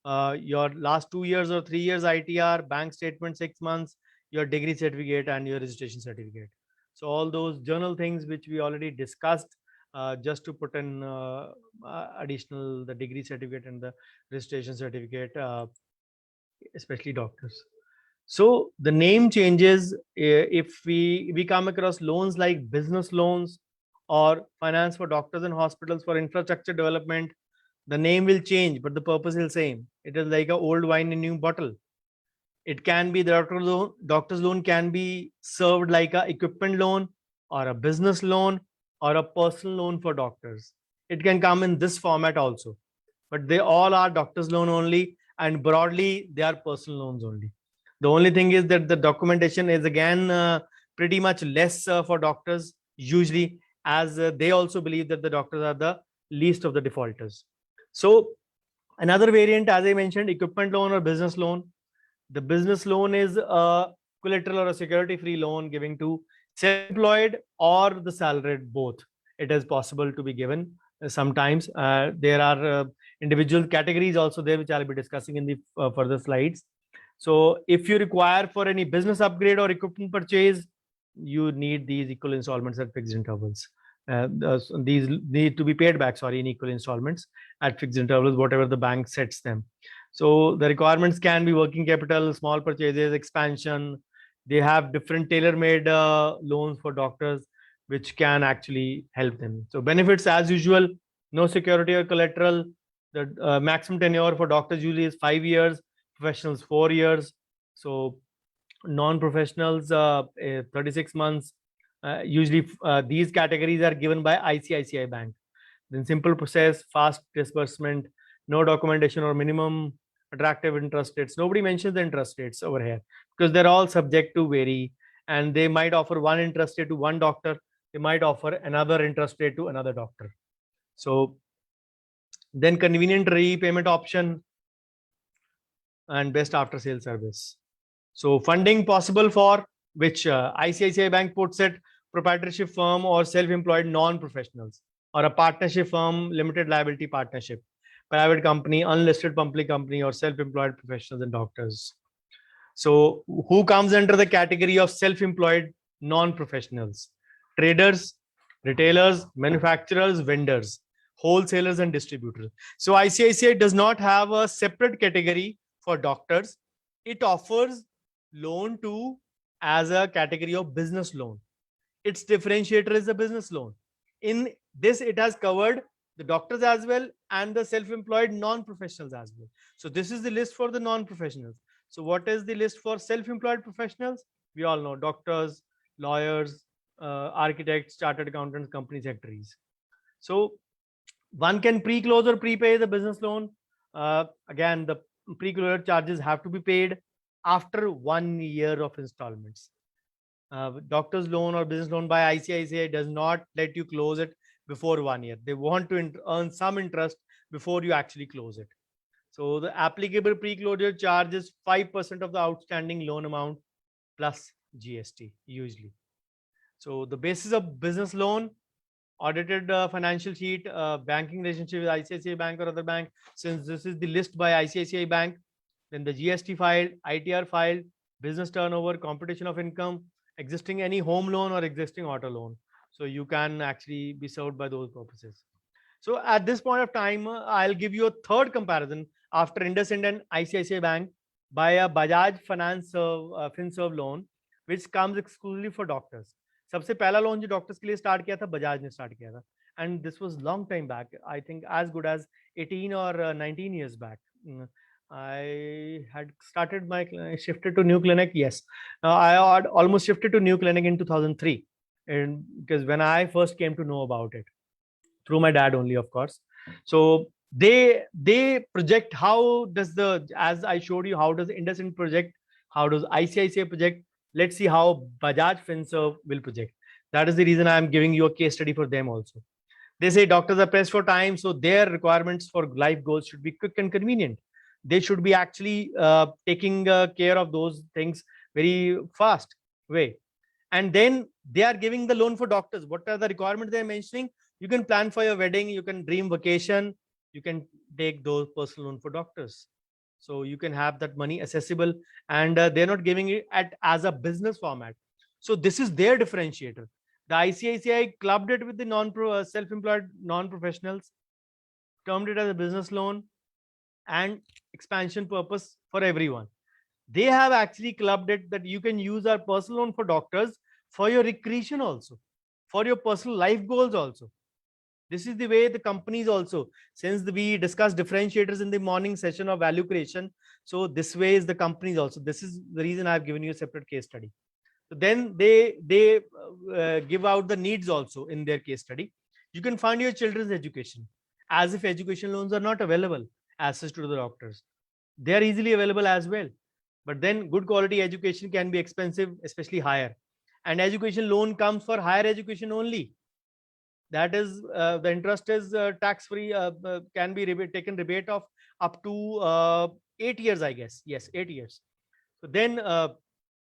your last 2 years or 3 years ITR, bank statement 6 months, your degree certificate and your registration certificate. So all those journal things which we already discussed, just to put in additional the degree certificate and the registration certificate, especially doctors. So the name changes if we come across loans like business loans or finance for doctors and hospitals for infrastructure development. The name will change, but the purpose is the same. It is like an old wine in new bottle. It can be the doctor's loan can be served like a equipment loan or a business loan or a personal loan for doctors. It can come in this format also, but they all are doctor's loan only, and broadly they are personal loans only. The only thing is that the documentation is again pretty much less for doctors usually, as they also believe that the doctors are the least of the defaulters. So another variant, as I mentioned, equipment loan or business loan. The business loan is a collateral or a security free loan giving to self-employed or the salaried both. It is possible to be given sometimes. There are individual categories also there, which I'll be discussing in the further slides. So if you require for any business upgrade or equipment purchase, you need these equal installments at fixed intervals. These need to be paid back, in equal installments at fixed intervals, whatever the bank sets them. So the requirements can be working capital, small purchases, expansion. They have different tailor-made loans for doctors, which can actually help them. So benefits as usual, no security or collateral. The maximum tenure for doctors usually is 5 years, professionals 4 years. So non-professionals 36 months. Usually these categories are given by ICICI Bank. Then simple process, fast disbursement, no documentation or minimum, attractive interest rates. Nobody mentions the interest rates over here because they're all subject to vary, and they might offer one interest rate to one doctor, they might offer another interest rate to another doctor. So then convenient repayment option and best after sale service. So funding possible for which ICICI Bank puts it, proprietorship firm or self-employed non-professionals, or a partnership firm, limited liability partnership, private company, unlisted public company, or self-employed professionals and doctors. So who comes under the category of self-employed non-professionals? Traders, retailers, manufacturers, vendors, wholesalers and distributors. So ICICI does not have a separate category for doctors. It offers loan to as a category of business loan. Its differentiator is the business loan. In this, it has covered the doctors as well and the self-employed non-professionals as well. So this is the list for the non-professionals. So what is the list for self-employed professionals? We all know doctors, lawyers, architects, chartered accountants, company secretaries. So one can pre-close or prepay the business loan. Again, the pre-closure charges have to be paid after 1 year of installments. Doctor's loan or business loan by ICICI does not let you close it before 1 year. They want to earn some interest before you actually close it. So the applicable pre-closure charge is 5% of the outstanding loan amount plus GST usually. So the basis of business loan, audited financial sheet, banking relationship with ICICI Bank or other bank. Since this is the list by ICICI Bank, then the GST filed, ITR filed, business turnover, computation of income, existing any home loan or existing auto loan. So you can actually be served by those purposes. So at this point of time, I'll give you a third comparison after IndusInd and ICICI Bank by a Bajaj Finance FinServ loan, which comes exclusively for doctors. सबसे पहला loan जो doctors के लिए start किया था बजाज ने start किया था and this was long time back I think as good as 18 or 19 years back. I had started my shifted to new clinic. Yes, I had almost shifted to new clinic in 2003, and because when I first came to know about it through my dad only, of course. So they project how does the, as I showed you, how does IndusInd project, how does ICICI project. Let's see how Bajaj FinServ will project. That is the reason I am giving you a case study for them also. They say doctors are pressed for time, so their requirements for life goals should be quick and convenient. They should be actually taking care of those things very fast way. And then they are giving the loan for doctors. What are the requirements they are mentioning? You can plan for your wedding, you can dream vacation, you can take those personal loan for doctors. So you can have that money accessible, and they're not giving it as a business format. So this is their differentiator. The ICICI clubbed it with the self-employed non-professionals, termed it as a business loan and expansion purpose for everyone. They have actually clubbed it that you can use our personal loan for doctors for your recreation also, for your personal life goals also. This is the way the companies also, since we discussed differentiators in the morning session of value creation. So this way is the companies also. This is the reason I've given you a separate case study. So then they give out the needs also in their case study. You can fund your children's education as if education loans are not available as such to the doctors. They are easily available as well. But then good quality education can be expensive, especially higher. And education loan comes for higher education only. That is, the interest is tax free, can be taken rebate of up to 8 years, I guess. Yes, 8 years. So then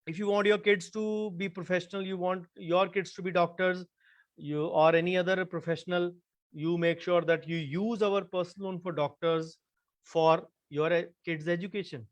if you want your kids to be professional, you want your kids to be doctors, you or any other professional, you make sure that you use our personal loan for doctors for your kids education.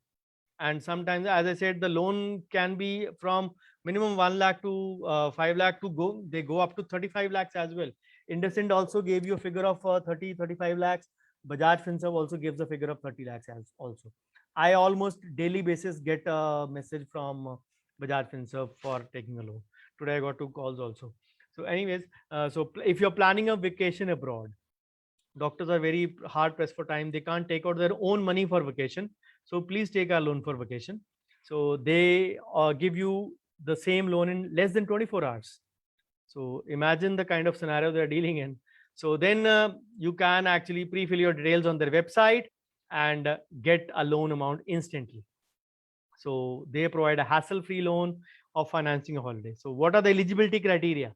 And sometimes, as I said, the loan can be from minimum 1 lakh to 5 lakh to go, they go up to 35 lakhs as well. IndusInd also gave you a figure of 35 lakhs. Bajaj FinServ also gives a figure of 30 lakhs as also. I almost daily basis get a message from Bajaj FinServ for taking a loan. Today I got 2 calls also. So anyways, so if you're planning a vacation abroad, doctors are very hard pressed for time. They can't take out their own money for vacation. So please take a loan for vacation. So they give you the same loan in less than 24 hours. So imagine the kind of scenario they're dealing in. So then you can actually pre-fill your details on their website and get a loan amount instantly. So they provide a hassle-free loan of financing a holiday. So what are the eligibility criteria?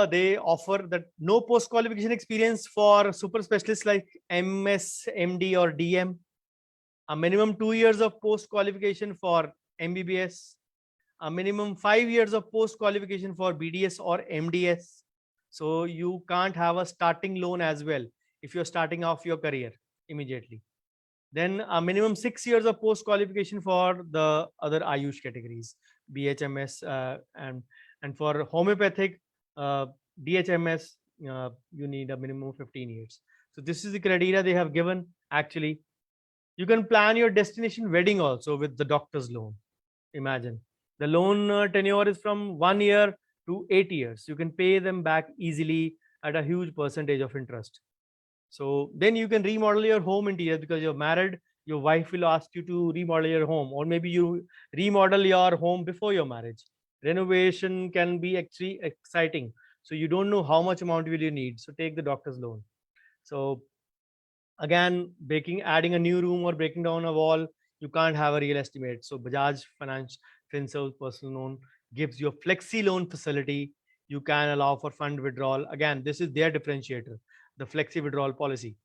They offer that no post-qualification experience for super specialists like MS, MD or DM, a minimum 2 years of post-qualification for MBBS, a minimum 5 years of post-qualification for BDS or MDS. So you can't have a starting loan as well if you're starting off your career immediately. Then a minimum 6 years of post-qualification for the other Ayush categories, BHMS, and for homeopathic DHMS, you need a minimum of 15 years. So this is the criteria they have given. Actually, you can plan your destination wedding also with the doctor's loan. Imagine the loan tenure is from 1 year to 8 years. You can pay them back easily at a huge percentage of interest. So then you can remodel your home interior because you're married. your wife will ask you to remodel your home, or maybe you remodel your home before your marriage. Renovation can be actually exciting. So you don't know how much amount will you need. So take the doctor's loan. So again, adding a new room or breaking down a wall, you can't have a real estimate. So Bajaj Finance FinServ personal loan gives you a flexi loan facility. You can allow for fund withdrawal. Again, this is their differentiator, the flexi withdrawal policy.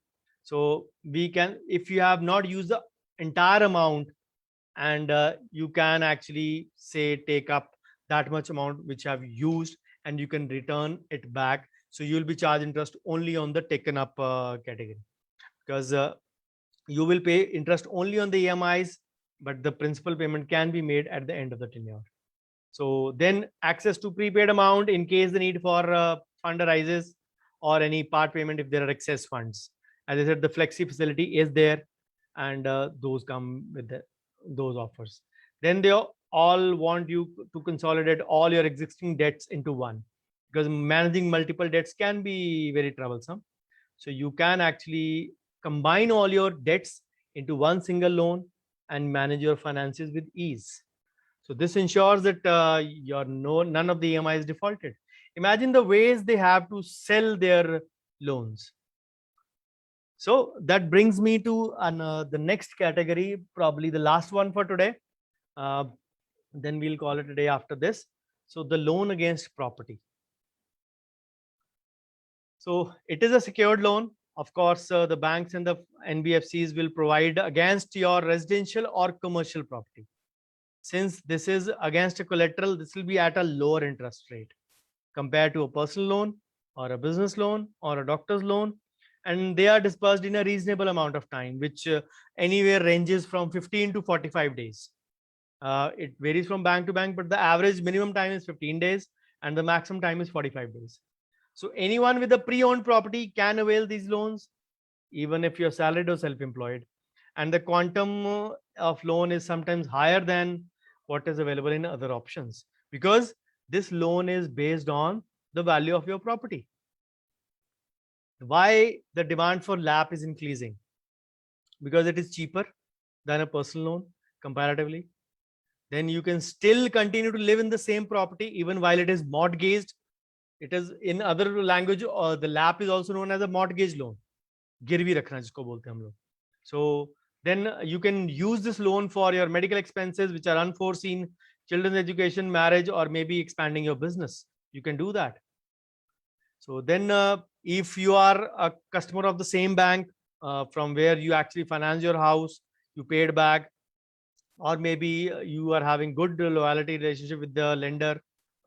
So we can, if you have not used the entire amount, and you can actually say take up that much amount which have used, and you can return it back. So you will be charged interest only on the taken up category, because you will pay interest only on the EMIs, but the principal payment can be made at the end of the tenure. So then access to prepaid amount in case the need for fund arises, or any part payment if there are excess funds. As I said, the flexi facility is there, and those come with those offers. Then they all want you to consolidate all your existing debts into one, because managing multiple debts can be very troublesome. So you can actually combine all your debts into one single loan and manage your finances with ease. So this ensures that none of the EMI is defaulted. Imagine the ways they have to sell their loans. So that brings me to the next category, probably the last one for today. Uh, then we'll call it a day after this. So the loan against property. So it is a secured loan. Of course, the banks and the NBFCs will provide against your residential or commercial property. Since this is against a collateral, this will be at a lower interest rate compared to a personal loan or a business loan or a doctor's loan. And they are disbursed in a reasonable amount of time, which anywhere ranges from 15 to 45 days. It varies from bank to bank, but the average minimum time is 15 days and the maximum time is 45 days. So anyone with a pre-owned property can avail these loans, even if you're salaried or self-employed. And the quantum of loan is sometimes higher than what is available in other options, because this loan is based on the value of your property. Why the demand for LAP is increasing? Because it is cheaper than a personal loan comparatively. Then you can still continue to live in the same property even while it is mortgaged. It is, in other language, the LAP is also known as a mortgage loan. गिरवी रखना जिसको बोलते हैं हम लोग. So then you can use this loan for your medical expenses which are unforeseen, children's education, marriage, or maybe expanding your business. You can do that. So then if you are a customer of the same bank from where you actually finance your house, you paid back, or maybe you are having good loyalty relationship with the lender,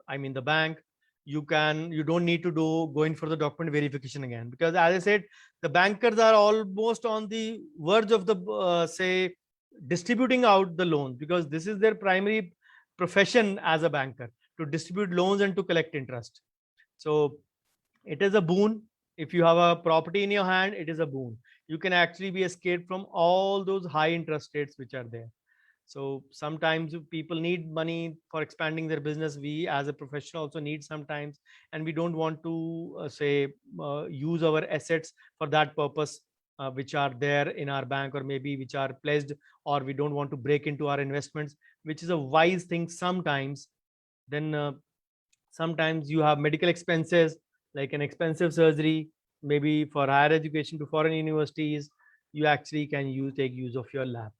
I mean the bank, you don't need to go in for the document verification again, because as I said, the bankers are almost on the verge of the say distributing out the loans, because this is their primary profession as a banker, to distribute loans and to collect interest. So it is a boon. If you have a property in your hand, it is a boon. You can actually be escaped from all those high interest rates which are there. So sometimes people need money for expanding their business. We as a professional also need sometimes, and we don't want to use our assets for that purpose, which are there in our bank, or maybe which are pledged, or we don't want to break into our investments, which is a wise thing sometimes. Then sometimes you have medical expenses like an expensive surgery, maybe for higher education to foreign universities. You actually can take use of your LAP.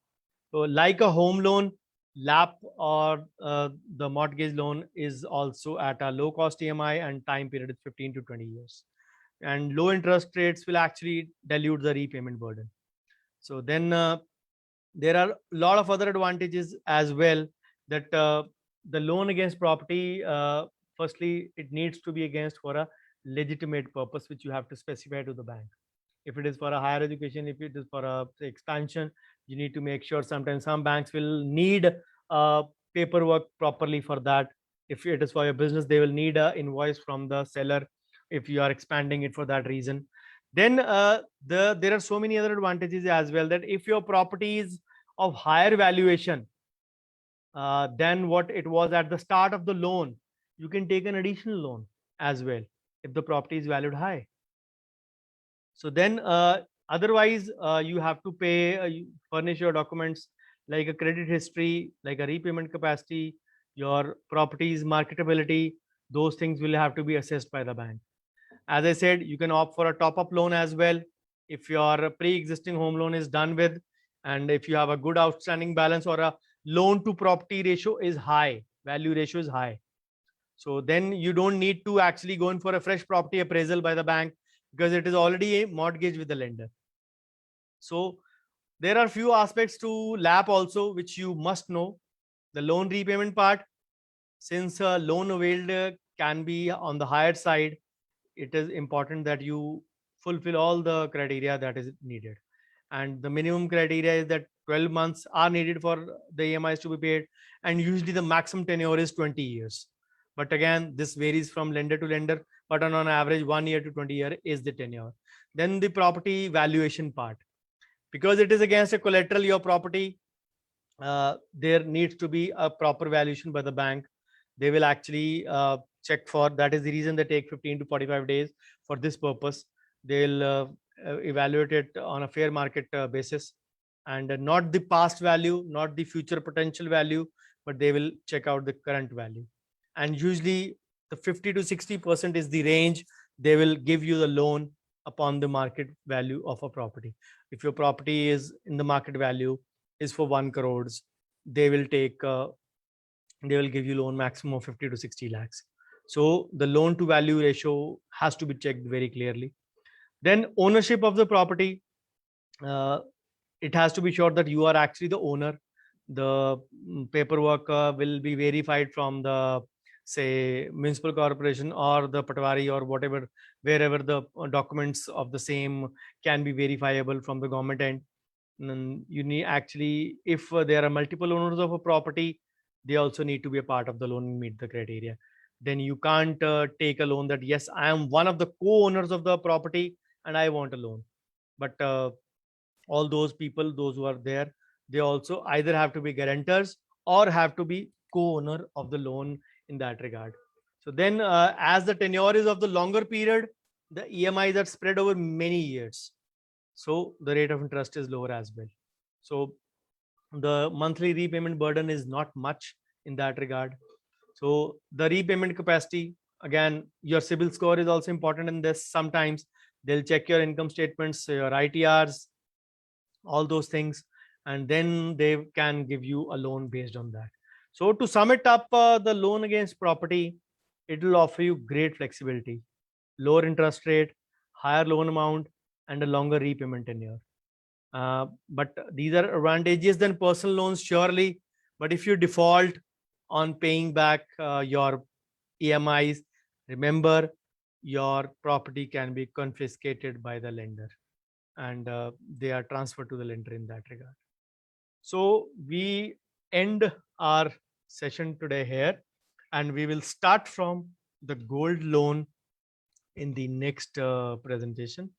So like a home loan, LAP or the mortgage loan is also at a low cost EMI, and time period is 15 to 20 years. And low interest rates will actually dilute the repayment burden. So then there are a lot of other advantages as well, that the loan against property, firstly, it needs to be against for a legitimate purpose, which you have to specify to the bank. If it is for a higher education, if it is for a say, expansion, you need to make sure. Sometimes some banks will need paperwork properly for that. If it is for your business, they will need a invoice from the seller if you are expanding it for that reason. Then there are so many other advantages as well, that if your property is of higher valuation than what it was at the start of the loan, you can take an additional loan as well if the property is valued high. So then Otherwise, you have to pay, furnish your documents like a credit history, like a repayment capacity, your property's marketability. Those things will have to be assessed by the bank. As I said, you can opt for a top-up loan as well if your pre-existing home loan is done with, and if you have a good outstanding balance or a loan to property ratio is high, value ratio is high. So then you don't need to actually go in for a fresh property appraisal by the bank because it is already a mortgage with the lender. So there are few aspects to LAP also which you must know. The loan repayment part, since loan availed can be on the higher side, it is important that you fulfill all the criteria that is needed. And the minimum criteria is that 12 months are needed for the EMIs to be paid, and usually the maximum tenure is 20 years. But again, this varies from lender to lender, but on average 1 year to 20 year is the tenure. Then the property valuation part, because it is against a collateral your property, there needs to be a proper valuation by the bank. They will actually check for that. Is the reason they take 15 to 45 days for this purpose. They'll evaluate it on a fair market basis, and not the past value, not the future potential value, but they will check out the current value. And usually the 50 to 60% is the range they will give you the loan upon the market value of a property. If your property is in the market value is for 1 crores, they will take they will give you loan maximum of 50 to 60 lakhs. So the loan to value ratio has to be checked very clearly. Then ownership of the property, uh, it has to be sure that you are actually the owner. The paperwork will be verified from the, say, municipal corporation or the patwari or whatever, wherever the documents of the same can be verifiable from the government end. You need actually, if there are multiple owners of a property, they also need to be a part of the loan and meet the criteria. Then you can't take a loan that yes, I am one of the co-owners of the property and I want a loan. But all those people, those who are there, they also either have to be guarantors or have to be co-owner of the loan in that regard. So then as the tenure is of the longer period, the EMIs are spread over many years, so the rate of interest is lower as well. So the monthly repayment burden is not much in that regard. So the repayment capacity, again, your CIBIL score is also important in this. Sometimes they'll check your income statements, your ITRs, all those things, and then they can give you a loan based on that. So to sum it up, the loan against property, it will offer you great flexibility, lower interest rate, higher loan amount, and a longer repayment tenure. But these are advantages than personal loans, surely. But if you default on paying back your EMIs, remember your property can be confiscated by the lender, and they are transferred to the lender in that regard. So we end our session today here, and we will start from the gold loan in the next presentation.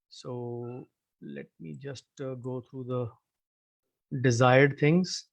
So let me just go through the desired things.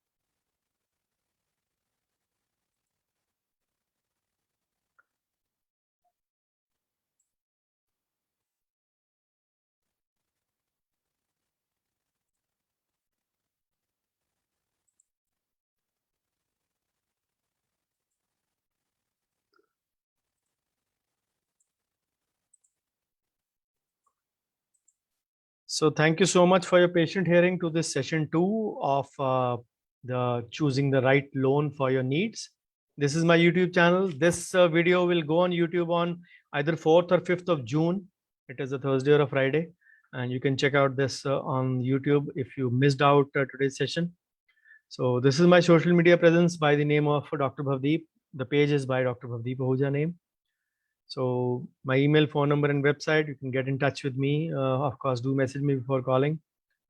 So thank you so much for your patient hearing to this session 2 of the choosing the right loan for your needs. This is my YouTube channel. This video will go on YouTube on either 4th or 5th of June. It is a Thursday or a Friday. And you can check out this on YouTube if you missed out today's session. So this is my social media presence by the name of Dr. Bhavdeep. The page is by Dr. Bhavdeep Ahuja name. So my email, phone number, and website, you can get in touch with me. Of course, do message me before calling.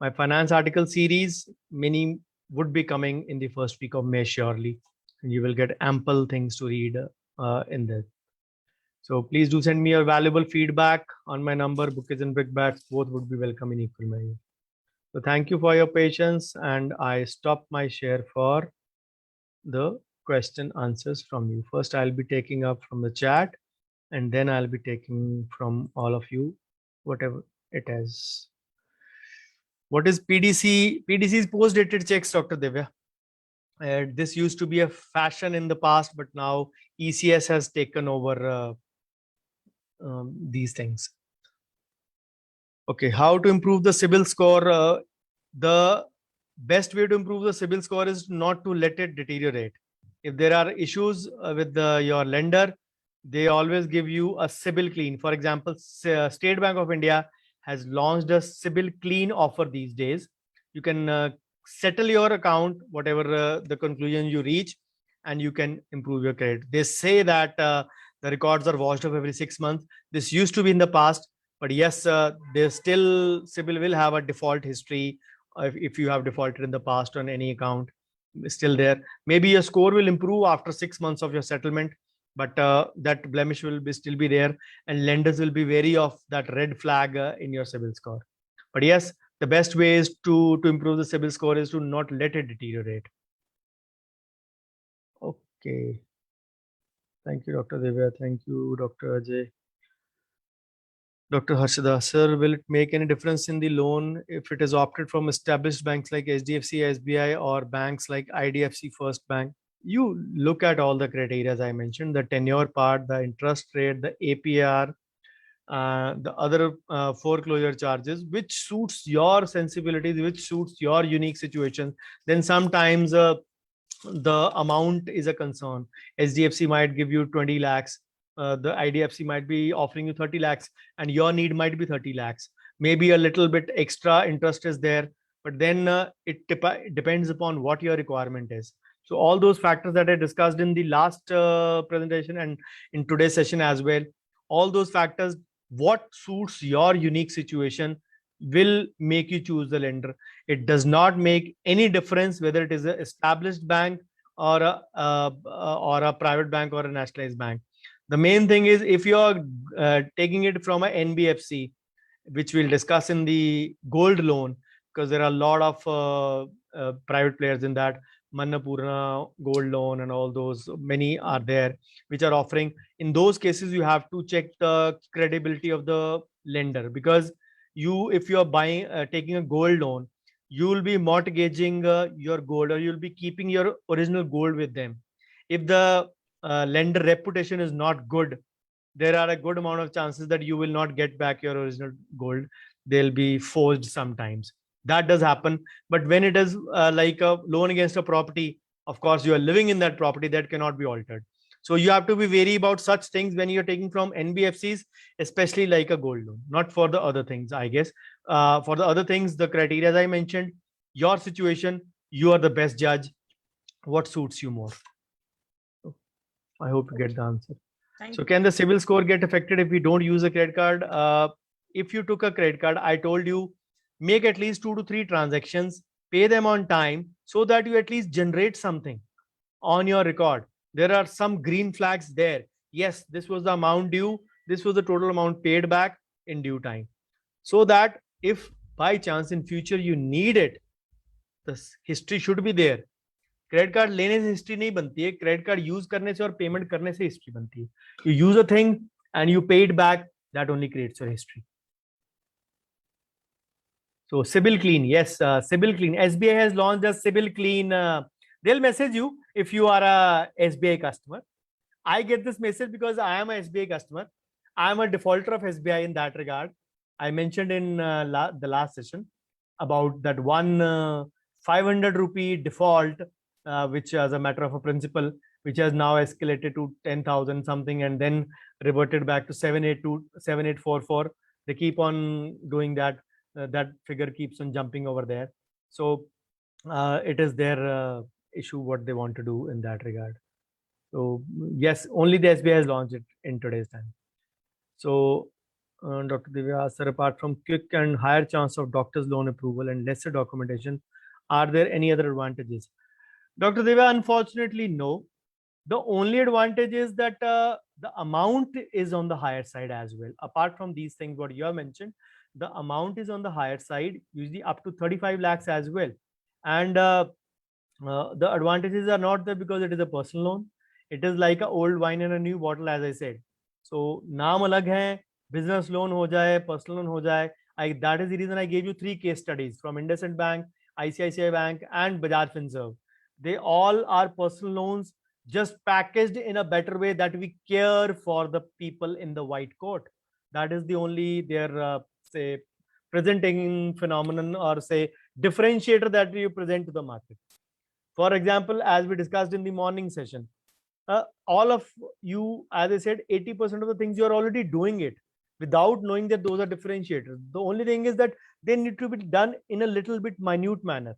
My finance article series, many would be coming in the first week of May, surely. And you will get ample things to read in there. So please do send me your valuable feedback on my number, bouquets and brickbats. Both would be welcome in equal measure. So thank you for your patience, and I stop my share for the question answers from you. First, I'll be taking up from the chat, and then I'll be taking from all of you, whatever it is. What is PDC? PDC is post-dated checks, Dr. Divya. This used to be a fashion in the past, but now ECS has taken over these things. Okay, how to improve the CIBIL score? The best way to improve the CIBIL score is not to let it deteriorate. If there are issues with your lender, they always give you a CIBIL clean. For example, State Bank of India has launched a CIBIL clean offer these days. You can settle your account, whatever the conclusion you reach, and you can improve your credit. They say that the records are washed up every 6 months. This used to be in the past, but yes, there's still CIBIL will have a default history if you have defaulted in the past on any account. Still there. Maybe your score will improve after 6 months of your settlement, but that blemish will still be there, and lenders will be wary of that red flag in your CIBIL score. But yes, the best way is to improve the CIBIL score is to not let it deteriorate. Okay. Thank you, Dr. Divya. Thank you, Dr. Ajay. Dr. Harshada, sir, will it make any difference in the loan if it is opted from established banks like HDFC, SBI, or banks like IDFC First Bank? You look at all the criteria as I mentioned, the tenure part, the interest rate, the APR, the other foreclosure charges, which suits your sensibilities, which suits your unique situation. Then sometimes the amount is a concern. HDFC might give you 20 lakhs. The IDFC might be offering you 30 lakhs, and your need might be 30 lakhs. Maybe a little bit extra interest is there, but then it depends upon what your requirement is. So all those factors that I discussed in the last presentation and in today's session as well, all those factors, what suits your unique situation will make you choose the lender. It does not make any difference whether it is an established bank or a private bank or a nationalized bank. The main thing is if you're taking it from a NBFC, which we'll discuss in the gold loan, because there are a lot of private players in that. Mannapurna gold loan and all those, many are there which are offering. In those cases, you have to check the credibility of the lender, because if you're buying taking a gold loan, you will be mortgaging your gold, or you'll be keeping your original gold with them. If the lender reputation is not good, there are a good amount of chances that you will not get back your original gold. They'll be forged sometimes. That does happen. But when it is like a loan against a property, of course you are living in that property, that cannot be altered. So you have to be wary about such things when you're taking from NBFCs, especially like a gold loan. Not for the other things, I guess. For the other things, the criteria as I mentioned, your situation, you are the best judge. What suits you more? I hope to get the answer. So can the CIBIL score get affected if we don't use a credit card? If you took a credit card, I told you, make at least 2 to 3 transactions, pay them on time, so that you at least generate something on your record. There are some green flags there. Yes, this was the amount due. This was the total amount paid back in due time. So that if by chance in future you need it, the history should be there. Credit card लेने से history नहीं बनती है, credit card use करने से और payment करने से हिस्ट्री बनती है. You use a thing and you pay it back, that only creates your history. So CIBIL Clean, yes, CIBIL Clean. SBI has launched a CIBIL Clean. They'll message you if you are a SBI customer. I get this message because I am a SBI customer. I am a defaulter of SBI in that regard. I mentioned in the last session about that one 500 rupee default, which as a matter of a principle, which has now escalated to 10,000 something and then reverted back to 7844. They keep on doing that. That figure keeps on jumping over there. So it is their issue what they want to do in that regard. So yes, only the SBI has launched it in today's time. So Dr. Divya, sir, apart from quick and higher chance of doctor's loan approval and lesser documentation, are there any other advantages? Dr. Divya, unfortunately, no. The only advantage is that the amount is on the higher side as well. Apart from these things, what you have mentioned, the amount is on the higher side, usually up to 35 lakhs as well. And the advantages are not there because it is a personal loan. It is like an old wine in a new bottle, as I said. So naam alag hai, business loan ho jaye, personal loan ho jaye, That is the reason I gave you 3 case studies from IndusInd Bank, ICICI Bank, and Bajaj Finserv. They all are personal loans, just packaged in a better way that we care for the people in the white coat. That is the only their say presenting phenomenon, or say differentiator, that you present to the market. For example, as we discussed in the morning session, all of you, as I said, 80% of the things you are already doing it without knowing that those are differentiators. The only thing is that they need to be done in a little bit minute manner.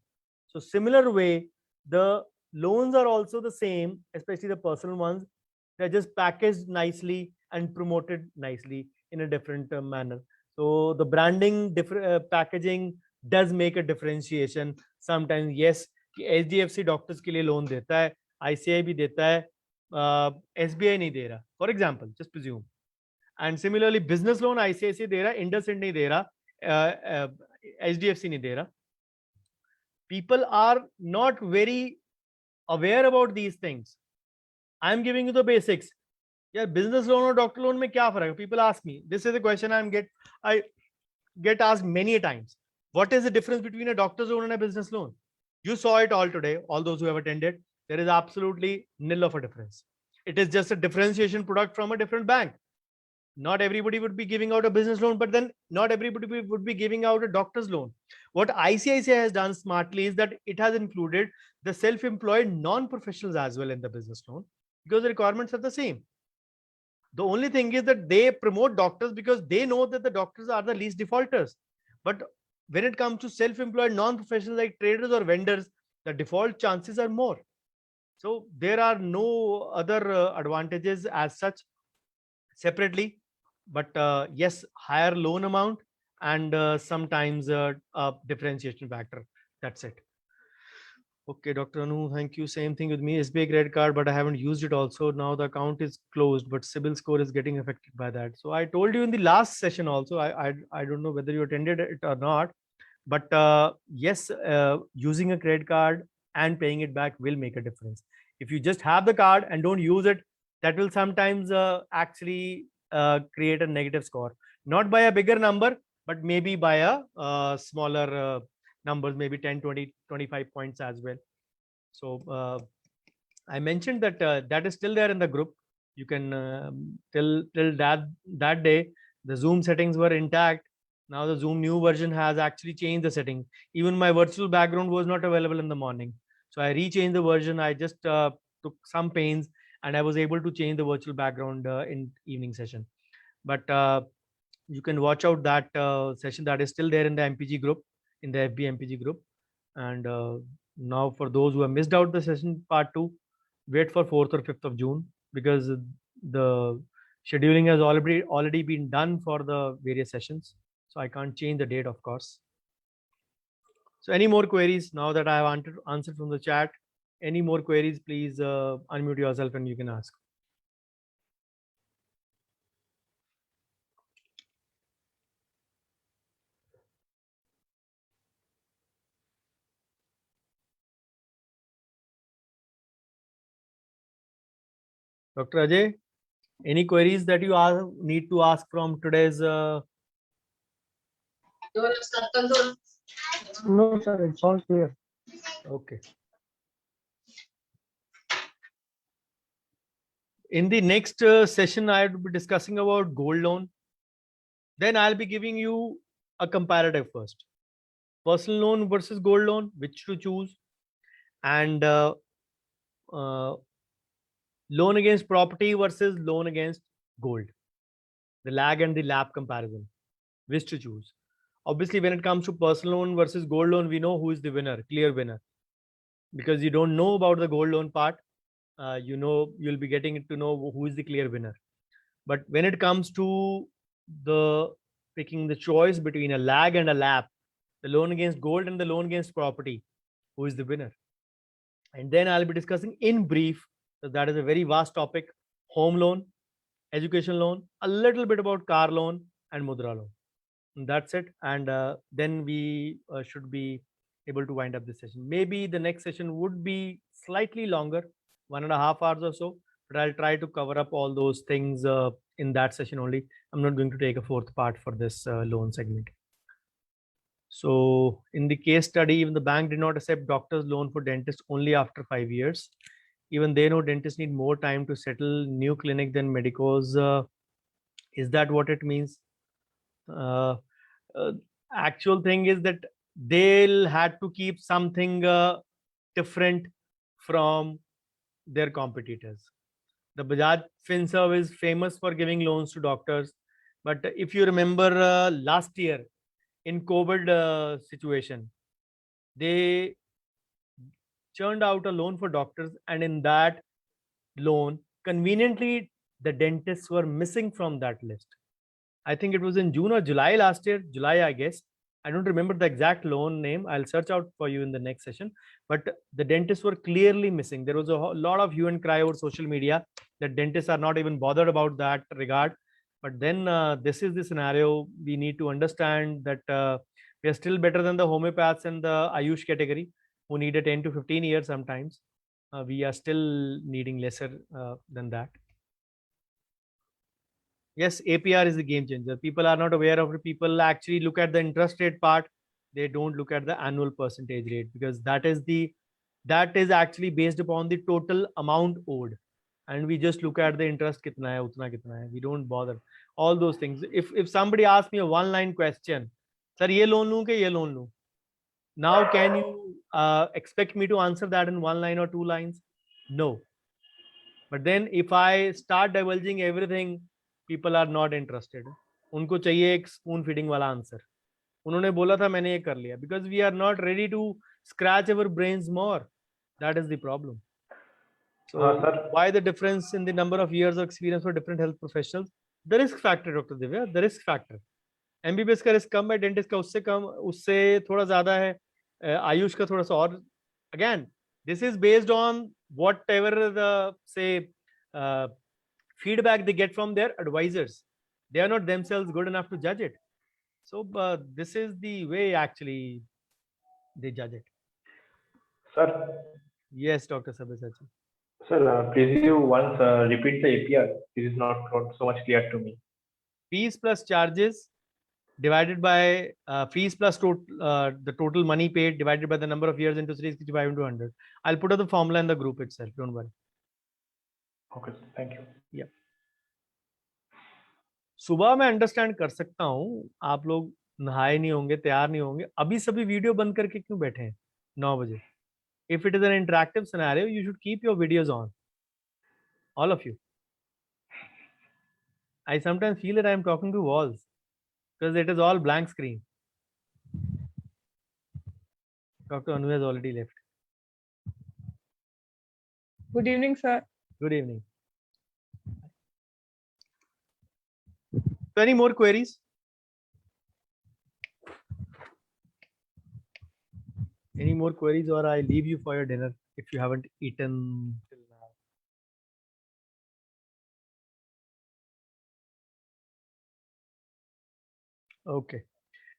So similar way, the loans are also the same, especially the personal ones. They're just packaged nicely and promoted nicely in a different manner. So the branding, packaging does make a differentiation. Sometimes yes, HDFC doctors के लिए loan देता है, ICICI भी देता है, SBI नहीं दे रहा, for example, just presume. And similarly business loan ICICI दे रहा, इंडसइंड नहीं दे रहा, HDFC नहीं दे रहा. People are not very aware about these things. I am giving you the basics. Yeah, business loan और doctor loan में क्या फर्क है? People ask me. This is a question I get asked many times. What is the difference between a doctor's loan and a business loan? You saw it all today, all those who have attended. There is absolutely nil of a difference. It is just a differentiation product from a different bank. Not everybody would be giving out a business loan, but then not everybody would be giving out a doctor's loan. What ICICI has done smartly is that it has included the self-employed non-professionals as well in the business loan, because the requirements are the same. The only thing is that they promote doctors because they know that the doctors are the least defaulters. But when it comes to self-employed non-professionals like traders or vendors, the default chances are more. So there are no other advantages as such separately, but yes, higher loan amount and sometimes a differentiation factor. That's it. Okay, Dr. Anu, thank you. Same thing with me. SBI credit card, but I haven't used it also. Now the account is closed, but CIBIL score is getting affected by that. So I told you in the last session also, I don't know whether you attended it or not, but yes, using a credit card and paying it back will make a difference. If you just have the card and don't use it, that will sometimes actually create a negative score, not by a bigger number, but maybe by a smaller numbers, maybe 10, 20, 25 points as well. So I mentioned that that is still there in the group. You can till that day, the Zoom settings were intact. Now the Zoom new version has actually changed the setting. Even my virtual background was not available in the morning. So I rechanged the version. I just took some pains and I was able to change the virtual background in evening session. But you can watch out that session that is still there in the MPG group, in the FB MPG group. And now for those who have missed out the session part 2, wait for 4th or 5th of June, because the scheduling has already been done for the various sessions. So I can't change the date, of course. So any more queries now that I have answered from the chat? Any more queries, please unmute yourself and you can ask. Dr. Ajay, any queries that you need to ask from today's? No, sir, it's all clear. Okay. In the next session, I will be discussing about gold loan. Then I'll be giving you a comparative first. Personal loan versus gold loan, which to choose, and loan against property versus loan against gold. The lag and the lap comparison, which to choose. Obviously, when it comes to personal loan versus gold loan, we know who is the winner, clear winner. Because you don't know about the gold loan part, you'll be getting to know who is the clear winner. But when it comes to the picking the choice between a lag and a lap, the loan against gold and the loan against property, who is the winner? And then I'll be discussing in brief, so that is a very vast topic, home loan, education loan, a little bit about car loan and mudra loan. And that's it. And then we should be able to wind up this session. Maybe the next session would be slightly longer, 1.5 hours or so, but I'll try to cover up all those things in that session only. I'm not going to take a 4th part for this loan segment. So in the case study, even the bank did not accept doctor's loan for dentists only after 5 years. Even they know dentists need more time to settle new clinic than medicos. Is that what it means? Uh, uh, Actual thing is that they'll had to keep something different from their competitors. The Bajaj FinServ is famous for giving loans to doctors, but if you remember last year in COVID situation, they churned out a loan for doctors, and in that loan, conveniently, the dentists were missing from that list. I think it was in June or July last year, July, I guess. I don't remember the exact loan name. I'll search out for you in the next session. But the dentists were clearly missing. There was a lot of hue and cry over social media that dentists are not even bothered about that regard. But then this is the scenario. We need to understand that we are still better than the homeopaths and the Ayush category, who need a 10 to 15 years sometimes. We are still needing lesser than that. Yes, APR is the game changer. People are not aware of it. People actually look at the interest rate part. They don't look at the annual percentage rate, because that is actually based upon the total amount owed. And we just look at the interest kitna hai, utna kitna hai. We don't bother all those things. If somebody asks me a one line question, sir, ye loan loon ke ye loan loon? Now, can you expect me to answer that in one line or two lines? No. But then if I start divulging everything, people are not interested. उनको चाहिए एक spoon feeding वाला answer. उन्होंने बोला था, मैंने ये कर लिया. Because we are not ready to scratch our brains more. That is the problem. So why the difference in the number of years of experience for different health professionals? The risk factor, Dr. Divya, the risk factor. MBBS का risk कम है, dentist का उससे कम, उससे थोड़ा ज्यादा है, आयुष का थोड़ा सा और. Again, this is based on whatever the say feedback they get from their advisors. They are not themselves good enough to judge it. So this is the way actually they judge it. Sir. Yes, Dr. Sabyasachi. Sir, please you once repeat the APR. This is not so much clear to me. Fees plus charges divided by fees plus the total money paid divided by the number of years into 365 into 100. I'll put up the formula in the group itself. Don't worry. Okay, thank you. Yeah. सुबह मैं understand कर सकता हूँ, आप लोग नहाए नहीं होंगे, तैयार नहीं होंगे, अभी सभी वीडियो बंद करके क्यों बैठे हैं 9 बजे? If it is an interactive scenario, you should keep your videos on. All of you. I sometimes feel that I am talking to walls because it is all blank screen. Dr. Anu has already left. Good evening, sir. Good evening. So any more queries? Any more queries, or I leave you for your dinner if you haven't eaten till now? Okay.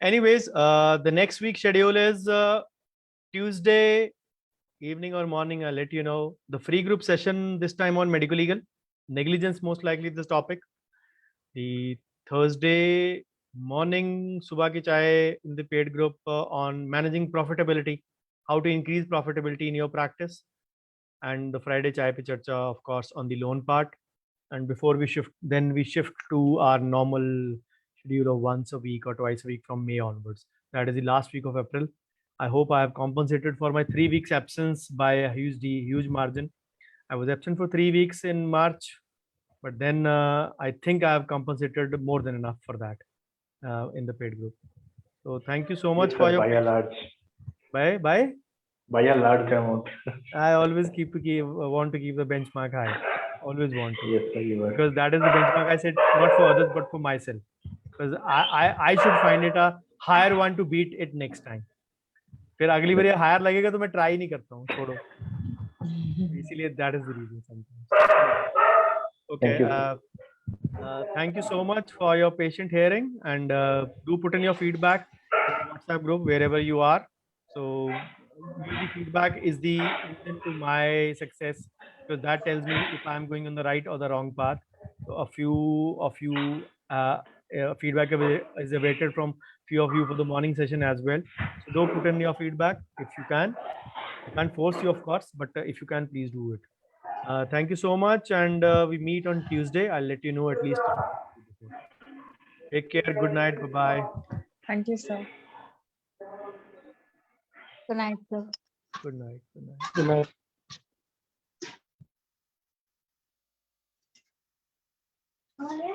Anyways, the next week schedule is Tuesday evening or morning. I'll let you know. The free group session this time on medical legal negligence, most likely this topic. The Thursday morning subah ki chai in the paid group on managing profitability, how to increase profitability in your practice, and the Friday chai pe charcha, of course, on the loan part. And before we shift, then we shift to our normal schedule of once a week or twice a week from May onwards. That is the last week of April. I hope I have compensated for my 3 weeks absence by a huge margin. I was absent for 3 weeks in March, but then I think I have compensated more than enough for that in the paid group. So thank you so much, yes, for sir, your by a large. By a large amount. I always want to keep the benchmark high. Always want to. Yes, sir, you are. Because that is the benchmark I said, not for others but for myself. Because I should find it a higher one to beat it next time. फिर अगली बार higher लगेगा तो मैं try नहीं करता हूँ, छोड़ो. इसीलिए that is the reason sometimes. Okay. Thank you so much for your patient hearing, and do put in your feedback in the WhatsApp group wherever you are. So usually feedback is the engine to my success, because that tells me if I'm going on the right or the wrong path. So a few of you feedback is awaited from few of you for the morning session as well. So do put in your feedback if you can. I can't force you, of course, but if you can, please do it. Thank you so much, and we meet on Tuesday. I'll let you know at least. Take care. Good night. Bye bye. Thank you, sir. Good night, sir. Good night. Good night. Good night. Oh, yeah.